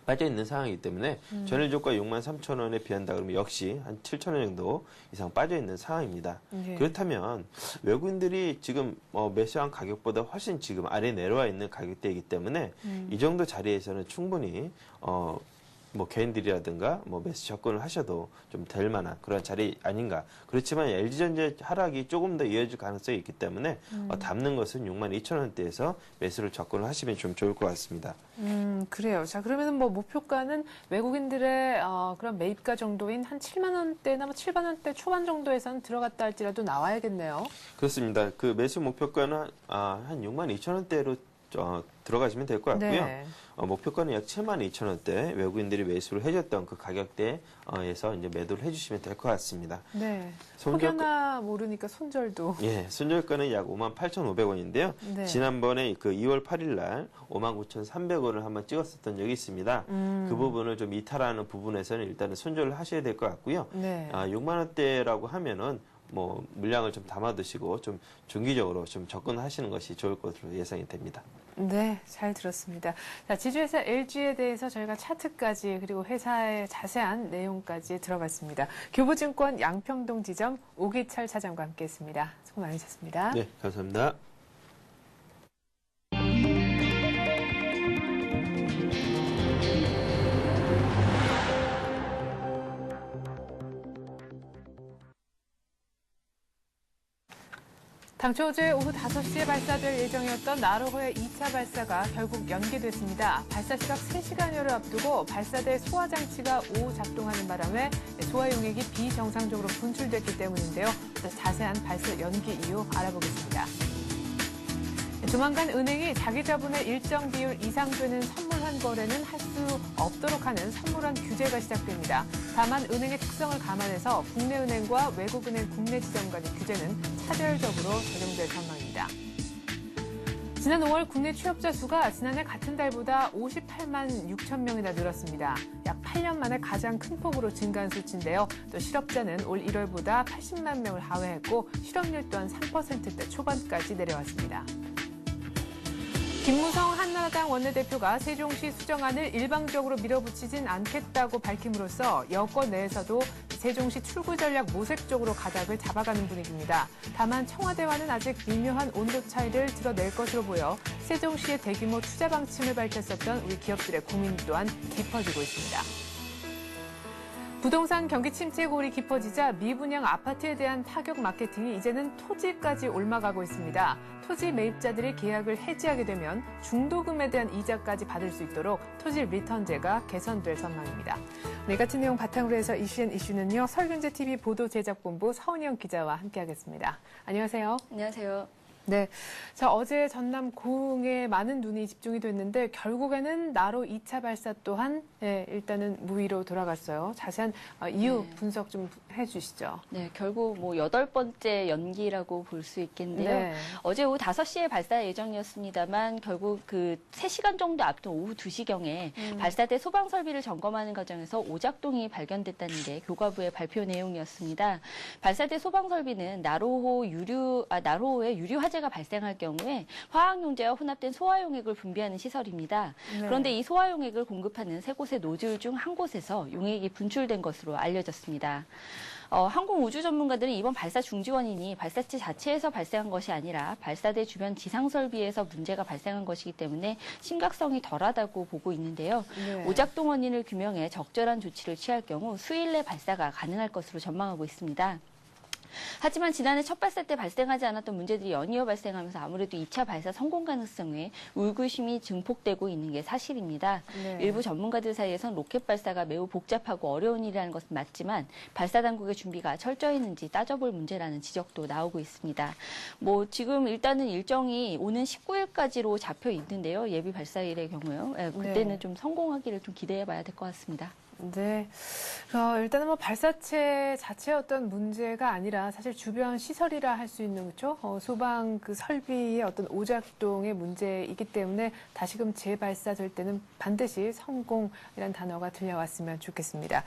빠져 있는 상황이기 때문에 전일 주가 6만 3천 원에 비한다 그러면 역시 한 7천 원 정도 이상 빠져 있는 상황입니다. 예. 그렇다면 외국인들이 지금 매수한 가격보다 훨씬 지금 아래 내려와 있는 가격대이기 때문에 이 정도 자리에서는 충분히 뭐 개인들이라든가 뭐 매수 접근을 하셔도 좀 될 만한 그런 자리 아닌가. 그렇지만 LG전자의 하락이 조금 더 이어질 가능성이 있기 때문에 담는 것은 6만 2천 원대에서 매수를 접근을 하시면 좀 좋을 것 같습니다. 그래요. 자, 그러면 뭐 목표가는 외국인들의 그런 매입가 정도인 한 7만 원대나 뭐 7만 원대 초반 정도에선 들어갔다 할지라도 나와야겠네요. 그렇습니다. 그 매수 목표가는 한 6만 2천 원대로 들어가시면 될 것 같고요. 네. 목표가는 약 7만 2천 원대 외국인들이 매수를 해줬던 그 가격대에서 이제 매도를 해주시면 될 것 같습니다. 네. 손절- 혹여나 모르니까 손절도. 예, 손절가는 약 5만 8,500원인데요. 네. 지난번에 그 2월 8일 날 5만 9,300원을 한번 찍었었던 적이 있습니다. 그 부분을 좀 이탈하는 부분에서는 일단은 손절을 하셔야 될 것 같고요. 네. 6만 원대라고 하면은 뭐 물량을 좀 담아두시고 좀 중기적으로 좀 접근하시는 것이 좋을 것으로 예상이 됩니다. 네, 잘 들었습니다. 자, 지주회사 LG에 대해서 저희가 차트까지 그리고 회사의 자세한 내용까지 들어봤습니다. 교보증권 양평동 지점 오기철 차장과 함께했습니다. 수고 많으셨습니다. 네, 감사합니다. 당초 어제 오후 5시에 발사될 예정이었던 나로호의 2차 발사가 결국 연기됐습니다. 발사 시각 3시간여를 앞두고 발사대 소화장치가 오후 작동하는 바람에 소화 용액이 비정상적으로 분출됐기 때문인데요. 자세한 발사 연기 이유 알아보겠습니다. 조만간 은행이 자기 자본의 일정 비율 이상 되는 선물환 거래는 할 수 없도록 하는 선물환 규제가 시작됩니다. 다만 은행의 특성을 감안해서 국내 은행과 외국 은행 국내 지점 간의 규제는 차별적으로 적용될 전망입니다. 지난 5월 국내 취업자 수가 지난해 같은 달보다 58만 6천 명이나 늘었습니다. 약 8년 만에 가장 큰 폭으로 증가한 수치인데요. 또 실업자는 올 1월보다 80만 명을 하회했고 실업률 또한 3%대 초반까지 내려왔습니다. 김무성 한나라당 원내대표가 세종시 수정안을 일방적으로 밀어붙이진 않겠다고 밝힘으로써 여권 내에서도 세종시 출구 전략 모색 쪽으로 가닥을 잡아가는 분위기입니다. 다만 청와대와는 아직 미묘한 온도 차이를 드러낼 것으로 보여 세종시의 대규모 투자 방침을 밝혔었던 우리 기업들의 고민 또한 깊어지고 있습니다. 부동산 경기 침체골이 깊어지자 미분양 아파트에 대한 파격 마케팅이 이제는 토지까지 올라가고 있습니다. 토지 매입자들이 계약을 해지하게 되면 중도금에 대한 이자까지 받을 수 있도록 토지 리턴제가 개선될 전망입니다. 네, 같은 내용 바탕으로 해서 이슈는요. 서울경제TV 보도제작본부 서은영 기자와 함께하겠습니다. 안녕하세요. 안녕하세요. 네, 자 어제 전남 고흥에 많은 눈이 집중이 됐는데 결국에는 나로 2차 발사 또한 일단은 무위로 돌아갔어요. 자세한 이유 분석 좀 해주시죠. 네, 결국 뭐 8번째 연기라고 볼 수 있겠는데요. 네. 어제 오후 5시에 발사 예정이었습니다만 결국 그 3시간 정도 앞둔 오후 2시경에 발사대 소방 설비를 점검하는 과정에서 오작동이 발견됐다는 게 교과부의 발표 내용이었습니다. 발사대 소방 설비는 나로호에 유류 화재가 발생할 경우에 화학용제와 혼합된 소화용액을 분비하는 시설입니다. 네. 그런데 이 소화용액을 공급하는 세 곳의 노즐 중 한 곳에서 용액이 분출된 것으로 알려졌습니다. 항공우주 전문가들은 이번 발사 중지 원인이 발사체 자체에서 발생한 것이 아니라 발사대 주변 지상설비에서 문제가 발생한 것이기 때문에 심각성이 덜하다고 보고 있는데요. 네. 오작동 원인을 규명해 적절한 조치를 취할 경우 수일 내 발사가 가능할 것으로 전망하고 있습니다. 하지만 지난해 첫 발사 때 발생하지 않았던 문제들이 연이어 발생하면서 아무래도 2차 발사 성공 가능성에 의구심이 증폭되고 있는 게 사실입니다. 네. 일부 전문가들 사이에선 로켓 발사가 매우 복잡하고 어려운 일이라는 것은 맞지만 발사 당국의 준비가 철저했는지 따져볼 문제라는 지적도 나오고 있습니다. 뭐 지금 일단은 일정이 오는 19일까지로 잡혀 있는데요. 예비 발사일의 경우요. 그때는 네. 좀 성공하기를 좀 기대해 봐야 될 것 같습니다. 네. 일단은 뭐 발사체 자체의 어떤 문제가 아니라 사실 주변 시설이라 할 수 있는 그렇죠. 소방 그 설비의 어떤 오작동의 문제이기 때문에 다시금 재발사될 때는 반드시 성공이라는 단어가 들려왔으면 좋겠습니다.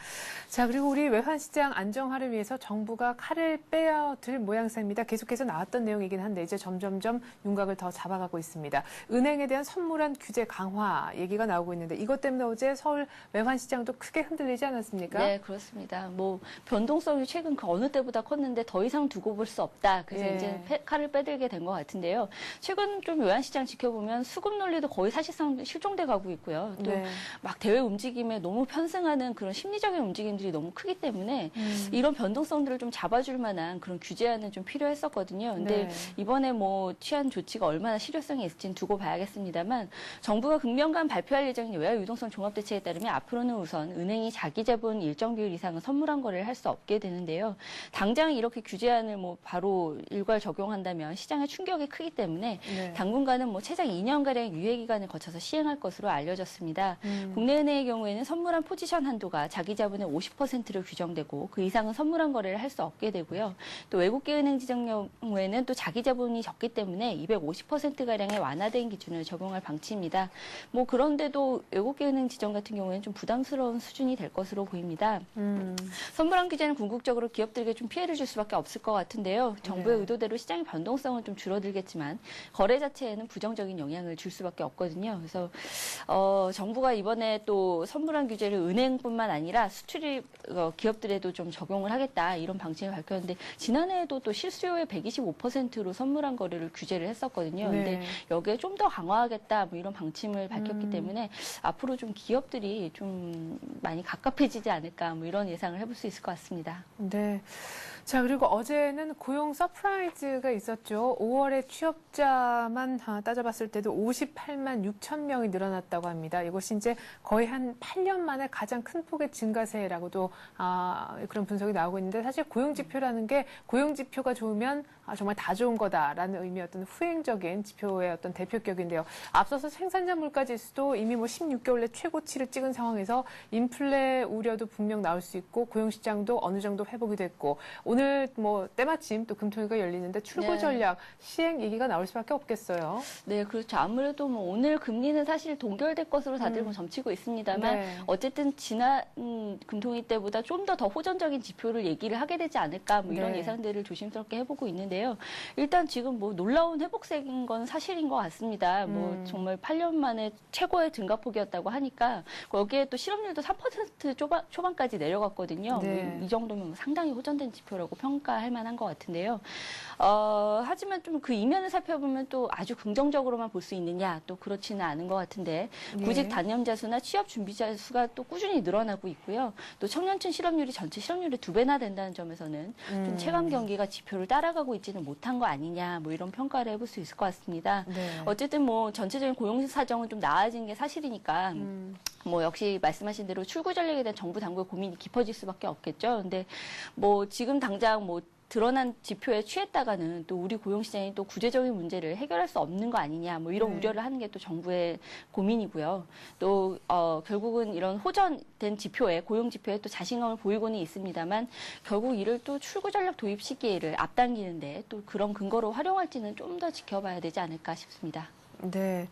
자, 그리고 우리 외환시장 안정화를 위해서 정부가 칼을 빼어들 모양새입니다. 계속해서 나왔던 내용이긴 한데 이제 점점점 윤곽을 더 잡아가고 있습니다. 은행에 대한 선물한 규제 강화 얘기가 나오고 있는데 이것 때문에 어제 서울 외환시장도 크게 흔들리지 않았습니까? 네, 그렇습니다. 뭐 변동성이 최근 그 어느 때보다 컸는데 더 이상 두고 볼 수 없다. 그래서 예. 이제 칼을 빼들게 된 것 같은데요. 최근 좀 외환시장 지켜보면 수급 논리도 거의 사실상 실종돼 가고 있고요. 또 네. 막 대외 움직임에 너무 편승하는 그런 심리적인 움직임들이 너무 크기 때문에 이런 변동성들을 좀 잡아줄 만한 그런 규제안은 좀 필요했었거든요. 근데 네. 이번에 뭐 취한 조치가 얼마나 실효성이 있을지는 두고 봐야겠습니다만 정부가 금년간 발표할 예정인 외화 유동성 종합대책에 따르면 앞으로는 우선 은행이 자기 자본 일정 비율 이상은 선물한 거래를 할 수 없게 되는데요. 당장 이렇게 규제안을 뭐 바로 일괄 적용한다면 시장의 충격이 크기 때문에 네. 당분간은 뭐 최장 2년가량 유예 기간을 거쳐서 시행할 것으로 알려졌습니다. 국내 은행의 경우에는 선물한 포지션 한도가 자기 자본의 50%로 규정되고 그 이상은 선물한 거래를 할 수 없게 되고요. 또 외국계 은행 지정 경우에는 또 자기 자본이 적기 때문에 250%가량의 완화된 기준을 적용할 방침입니다. 뭐 그런데도 외국계 은행 지정 같은 경우에는 좀 부담스러운 수준이 될 것으로 보입니다. 선물한 규제는 궁극적으로 기업들에게 좀 피해를 줄 수밖에 없을 것 같은데요. 정부의 네. 의도대로 시장의 변동성은 좀 줄어들겠지만 거래 자체에는 부정적인 영향을 줄 수밖에 없거든요. 그래서 정부가 이번에 또 선물한 규제를 은행뿐만 아니라 수출입 기업들에도 좀 적용을 하겠다 이런 방침을 밝혔는데 지난해에도 또 실수요의 125%로 선물한 거래를 규제를 했었거든요. 근데 네. 여기에 좀 더 강화하겠다 뭐 이런 방침을 밝혔기 때문에 앞으로 좀 기업들이 좀 많이 갑갑해지지 않을까 뭐 이런 예상을 해볼 수 있을 것 같습니다. 네. 자, 그리고 어제는 고용 서프라이즈가 있었죠. 5월에 취업자만 따져봤을 때도 58만 6천 명이 늘어났다고 합니다. 이것이 이제 거의 한 8년 만에 가장 큰 폭의 증가세라고도 그런 분석이 나오고 있는데 사실 고용지표라는 게 고용지표가 좋으면 정말 다 좋은 거다라는 의미의 어떤 후행적인 지표의 어떤 대표격인데요. 앞서서 생산자 물가지수도 이미 뭐 16개월 내 최고치를 찍은 상황에서 인플레 우려도 분명 나올 수 있고 고용시장도 어느 정도 회복이 됐고 오늘 뭐 때마침 또 금토일가 열리는데 출구 네. 전략 시행 얘기가 나올 수밖에 없겠어요. 네, 그렇죠. 아무래도 뭐 오늘 금리는 사실 동결될 것으로 다들 뭐 점치고 있습니다만 네. 어쨌든 지난 금통위 때보다 좀 더 호전적인 지표를 얘기를 하게 되지 않을까 뭐 이런 네. 예상들을 조심스럽게 해보고 있는데요. 일단 지금 뭐 놀라운 회복세인 건 사실인 것 같습니다. 뭐 정말 8년 만에 최고의 증가폭이었다고 하니까 여기에 또 실업률도 3% 초반까지 내려갔거든요. 네. 뭐이 정도면 상당히 호전된 지표라고 거라고 평가할 만한 것 같은데요. 하지만 좀 그 이면을 살펴보면 또 아주 긍정적으로만 볼 수 있느냐, 또 그렇지는 않은 것 같은데, 구직 단념자 수나 취업 준비자 수가 또 꾸준히 늘어나고 있고요. 또 청년층 실업률이 전체 실업률의 2배나 된다는 점에서는 좀 체감 경기가 지표를 따라가고 있지는 못한 거 아니냐, 뭐 이런 평가를 해볼 수 있을 것 같습니다. 네. 어쨌든 뭐 전체적인 고용 사정은 좀 나아진 게 사실이니까 뭐 역시 말씀하신 대로 출구 전략에 대한 정부 당국의 고민이 깊어질 수밖에 없겠죠. 근데 뭐 지금 당장 뭐 드러난 지표에 취했다가는 또 우리 고용시장이 또 구체적인 문제를 해결할 수 없는 거 아니냐, 뭐 이런 우려를 하는 게 또 정부의 고민이고요. 또 결국은 이런 호전된 지표에, 고용 지표에 또 자신감을 보이고는 있습니다만 결국 이를 또 출구 전략 도입 시기를 앞당기는데 또 그런 근거로 활용할지는 좀 더 지켜봐야 되지 않을까 싶습니다. 네.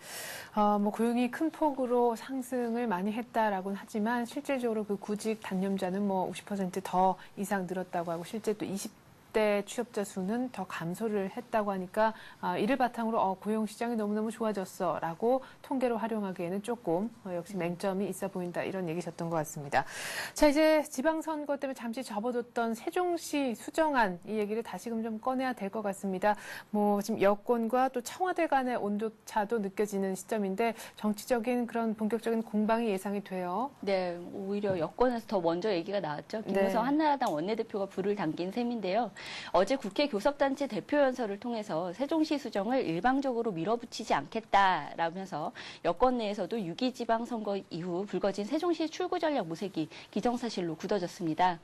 뭐 고용이 큰 폭으로 상승을 많이 했다라고는 하지만 실질적으로 그 구직 단념자는 뭐 50% 이상 늘었다고 하고 실제 또 20대 취업자 수는 더 감소를 했다고 하니까 이를 바탕으로 고용 시장이 너무너무 좋아졌어라고 통계로 활용하기에는 조금 역시 맹점이 있어 보인다 이런 얘기셨던 것 같습니다. 자, 이제 지방선거 때문에 잠시 접어뒀던 세종시 수정안 이 얘기를 다시금 좀 꺼내야 될 것 같습니다. 뭐 지금 여권과 또 청와대 간의 온도차도 느껴지는 시점인데 정치적인 그런 본격적인 공방이 예상이 돼요. 네, 오히려 여권에서 더 먼저 얘기가 나왔죠. 김무성 한나라당 원내대표가 불을 당긴 셈인데요. 어제 국회 교섭단체 대표연설을 통해서 세종시 수정을 일방적으로 밀어붙이지 않겠다라면서 여권 내에서도 6.2 지방선거 이후 불거진 세종시 출구 전략 모색이 기정사실로 굳어졌습니다.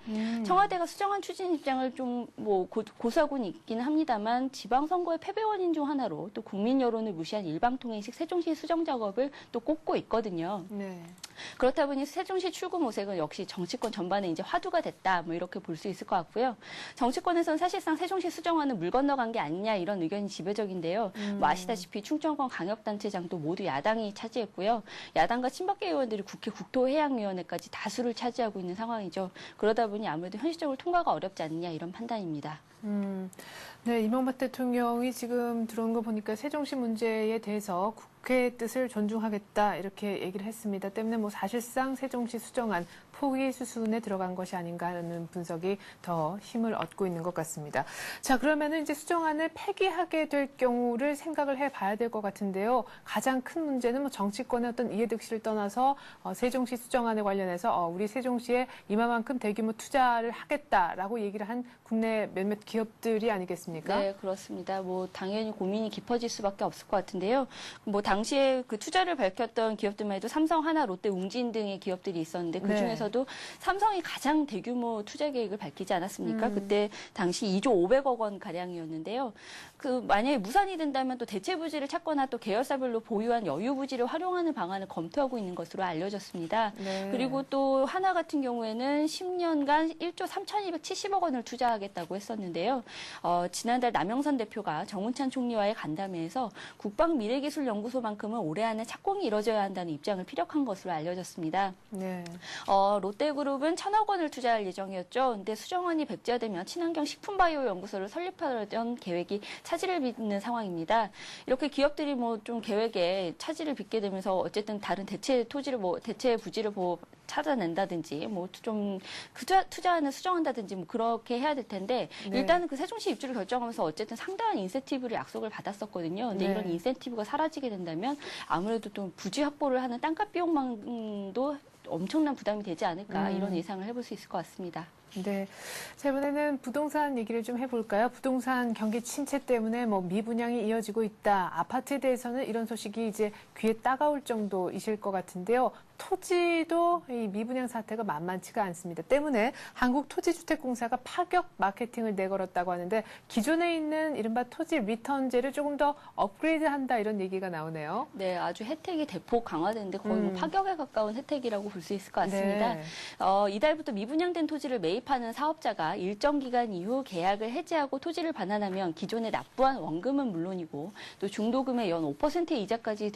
청와대가 수정안 추진 입장을 좀 뭐 고수하고는 있기는 합니다만 지방선거의 패배 원인 중 하나로 또 국민 여론을 무시한 일방통행식 세종시 수정 작업을 또 꼽고 있거든요. 네. 그렇다 보니 세종시 출구 모색은 역시 정치권 전반에 이제 화두가 됐다, 뭐 이렇게 볼 수 있을 것 같고요. 정치권에서는 사실상 세종시 수정안은 물 건너간 게 아니냐 이런 의견이 지배적인데요. 뭐 아시다시피 충청권 광역단체장도 모두 야당이 차지했고요. 야당과 친박계 의원들이 국회 국토해양위원회까지 다수를 차지하고 있는 상황이죠. 그러다 보니 아무래도 현실적으로 통과가 어렵지 않느냐 이런 판단입니다. 네, 이명박 대통령이 지금 들어온 거 보니까 세종시 문제에 대해서 국회의 뜻을 존중하겠다 이렇게 얘기를 했습니다. 때문에 뭐 사실상 세종시 수정안 포기 수순에 들어간 것이 아닌가 하는 분석이 더 힘을 얻고 있는 것 같습니다. 자, 그러면은 이제 수정안을 폐기하게 될 경우를 생각을 해봐야 될 것 같은데요. 가장 큰 문제는 뭐 정치권의 어떤 이해득실을 떠나서 세종시 수정안에 관련해서 우리 세종시에 이만큼 대규모 투자를 하겠다라고 얘기를 한 국내 몇몇 기업들이 아니겠습니까? 네, 그렇습니다. 뭐 당연히 고민이 깊어질 수밖에 없을 것 같은데요. 뭐 당시에 그 투자를 밝혔던 기업들만 해도 삼성, 하나, 롯데, 웅진 등의 기업들이 있었는데 그 중에서도 삼성이 가장 대규모 투자 계획을 밝히지 않았습니까? 그때 당시 2조 500억 원 가량이었는데요. 그 만약에 무산이 된다면 또 대체 부지를 찾거나 또 계열사별로 보유한 여유 부지를 활용하는 방안을 검토하고 있는 것으로 알려졌습니다. 네. 그리고 또 하나 같은 경우에는 10년간 1조 3,270억 원을 투자하겠다고 했었는데요. 지난달 남영선 대표가 정운찬 총리와의 간담회에서 국방미래기술연구소만큼은 올해 안에 착공이 이뤄져야 한다는 입장을 피력한 것으로 알려졌습니다. 네. 롯데그룹은 1,000억 원을 투자할 예정이었죠. 근데 수정안이 백지화되면 친환경 식품바이오 연구소를 설립하려던 계획이 차질을 빚는 상황입니다. 이렇게 기업들이 뭐 좀 계획에 차질을 빚게 되면서 어쨌든 다른 대체 토지를 대체 부지를 찾아낸다든지 뭐 좀 투자안을 수정한다든지 뭐 그렇게 해야 될 텐데 일단은 그 세종시 입주를 결정하면서 어쨌든 상당한 인센티브를 약속을 받았었거든요. 근데 이런 인센티브가 사라지게 된다면 아무래도 또 부지 확보를 하는 땅값 비용만도 엄청난 부담이 되지 않을까 이런 예상을 해볼 수 있을 것 같습니다. 네. 자, 이번에는 부동산 얘기를 좀 해볼까요? 부동산 경기 침체 때문에 뭐 미분양이 이어지고 있다. 아파트에 대해서는 이런 소식이 이제 귀에 따가울 정도이실 것 같은데요. 토지도 이 미분양 사태가 만만치가 않습니다. 때문에 한국토지주택공사가 파격 마케팅을 내걸었다고 하는데 기존에 있는 이른바 토지 리턴제를 조금 더 업그레이드한다 이런 얘기가 나오네요. 네, 아주 혜택이 대폭 강화되는데 거의 뭐 파격에 가까운 혜택이라고 볼 수 있을 것 같습니다. 네. 이달부터 미분양된 토지를 매입하는 사업자가 일정 기간 이후 계약을 해지하고 토지를 반환하면 기존에 납부한 원금은 물론이고 또 중도금의 연 5%의 이자까지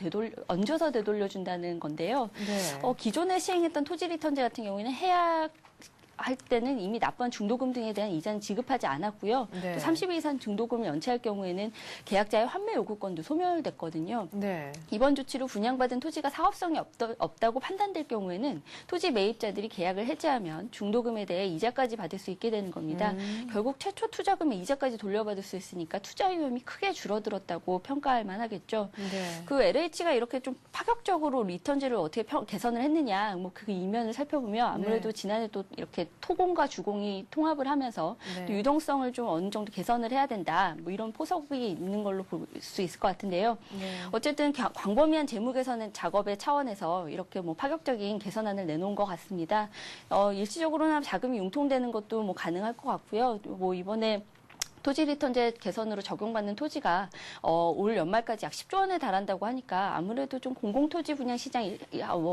얹어서 되돌려준다는 건데요. 네. 기존에 시행했던 토지 리턴제 같은 경우에는 할 때는 이미 납부한 중도금 등에 대한 이자는 지급하지 않았고요. 네. 또 30일 이상 중도금을 연체할 경우에는 계약자의 환매 요구권도 소멸됐거든요. 네. 이번 조치로 분양받은 토지가 사업성이 없다고 판단될 경우에는 토지 매입자들이 계약을 해지하면 중도금에 대해 이자까지 받을 수 있게 되는 겁니다. 결국 최초 투자금의 이자까지 돌려받을 수 있으니까 투자 위험이 크게 줄어들었다고 평가할 만하겠죠. 네. 그 LH가 이렇게 좀 파격적으로 리턴제를 어떻게 개선을 했느냐, 뭐 그 이면을 살펴보면 아무래도 네. 지난해 또 이렇게 토공과 주공이 통합을 하면서 네. 또 유동성을 좀 어느 정도 개선을 해야 된다, 뭐 이런 포석이 있는 걸로 볼 수 있을 것 같은데요. 네. 어쨌든 광범위한 재무 개선 작업의 차원에서 이렇게 뭐 파격적인 개선안을 내놓은 것 같습니다. 일시적으로는 자금이 융통되는 것도 뭐 가능할 것 같고요. 뭐 이번에 토지 리턴제 개선으로 적용받는 토지가 올 연말까지 약 10조 원에 달한다고 하니까 아무래도 좀 공공토지 분양 시장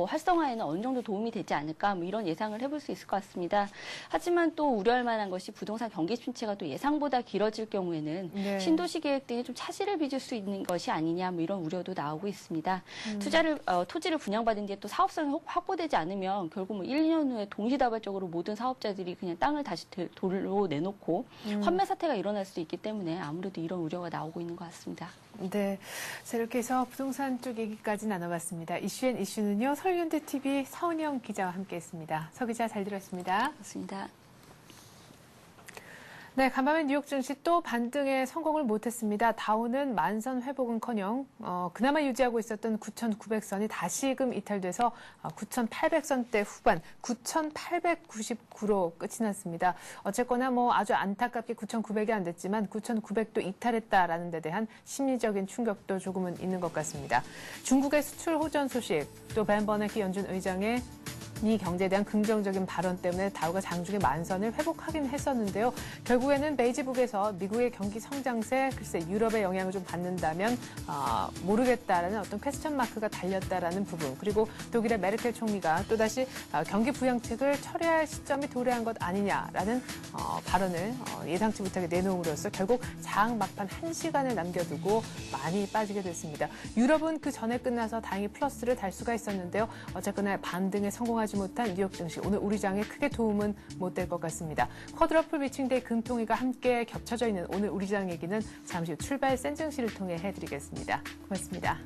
활성화에는 어느 정도 도움이 되지 않을까, 뭐 이런 예상을 해볼 수 있을 것 같습니다. 하지만 또 우려할 만한 것이 부동산 경기 침체가 또 예상보다 길어질 경우에는 네. 신도시 계획 등에 좀 차질을 빚을 수 있는 것이 아니냐, 뭐 이런 우려도 나오고 있습니다. 토지를 분양받은 뒤에 또 사업성이 확보되지 않으면 결국 뭐 1, 2년 후에 동시다발적으로 모든 사업자들이 그냥 땅을 다시 돌로 내놓고 환매 사태가 일어날 수도 있기 때문에 아무래도 이런 우려가 나오고 있는 것 같습니다. 네. 자, 이렇게 해서 부동산 쪽 얘기까지 나눠봤습니다. 이슈앤 이슈는요, 서울현대TV 서은영 기자와 함께했습니다. 서 기자 잘 들었습니다. 그렇습니다. 네, 간밤에 뉴욕 증시 또 반등에 성공을 못했습니다. 다우는 만선 회복은커녕 그나마 유지하고 있었던 9,900선이 다시금 이탈돼서 9,800선대 후반 9,899로 끝이 났습니다. 어쨌거나 뭐 아주 안타깝게 9,900이 안 됐지만 9,900도 이탈했다라는 데 대한 심리적인 충격도 조금은 있는 것 같습니다. 중국의 수출 호전 소식, 또 벤 버네키 연준 의장의 이 경제에 대한 긍정적인 발언 때문에 다우가 장중에 만선을 회복하긴 했었는데요. 결국에는 베이지북에서 미국의 경기 성장세, 글쎄 유럽의 영향을 좀 받는다면 모르겠다라는 어떤 퀘스천 마크가 달렸다라는 부분, 그리고 독일의 메르켈 총리가 또다시 경기 부양책을 철회할 시점이 도래한 것 아니냐라는 발언을 예상치 못하게 내놓음으로써 결국 장 막판 1시간을 남겨두고 많이 빠지게 됐습니다. 유럽은 그 전에 끝나서 다행히 플러스를 달 수가 있었는데요. 어쨌거나 반등에 성공하지 못한 뉴욕 증시, 오늘 우리 장에 크게 도움은 못 될 것 같습니다. 쿼드러플 미칭데이 금통위가 함께 겹쳐져 있는 오늘 우리 장 얘기는 잠시 후 출발 센 증시를 통해 해드리겠습니다. 고맙습니다.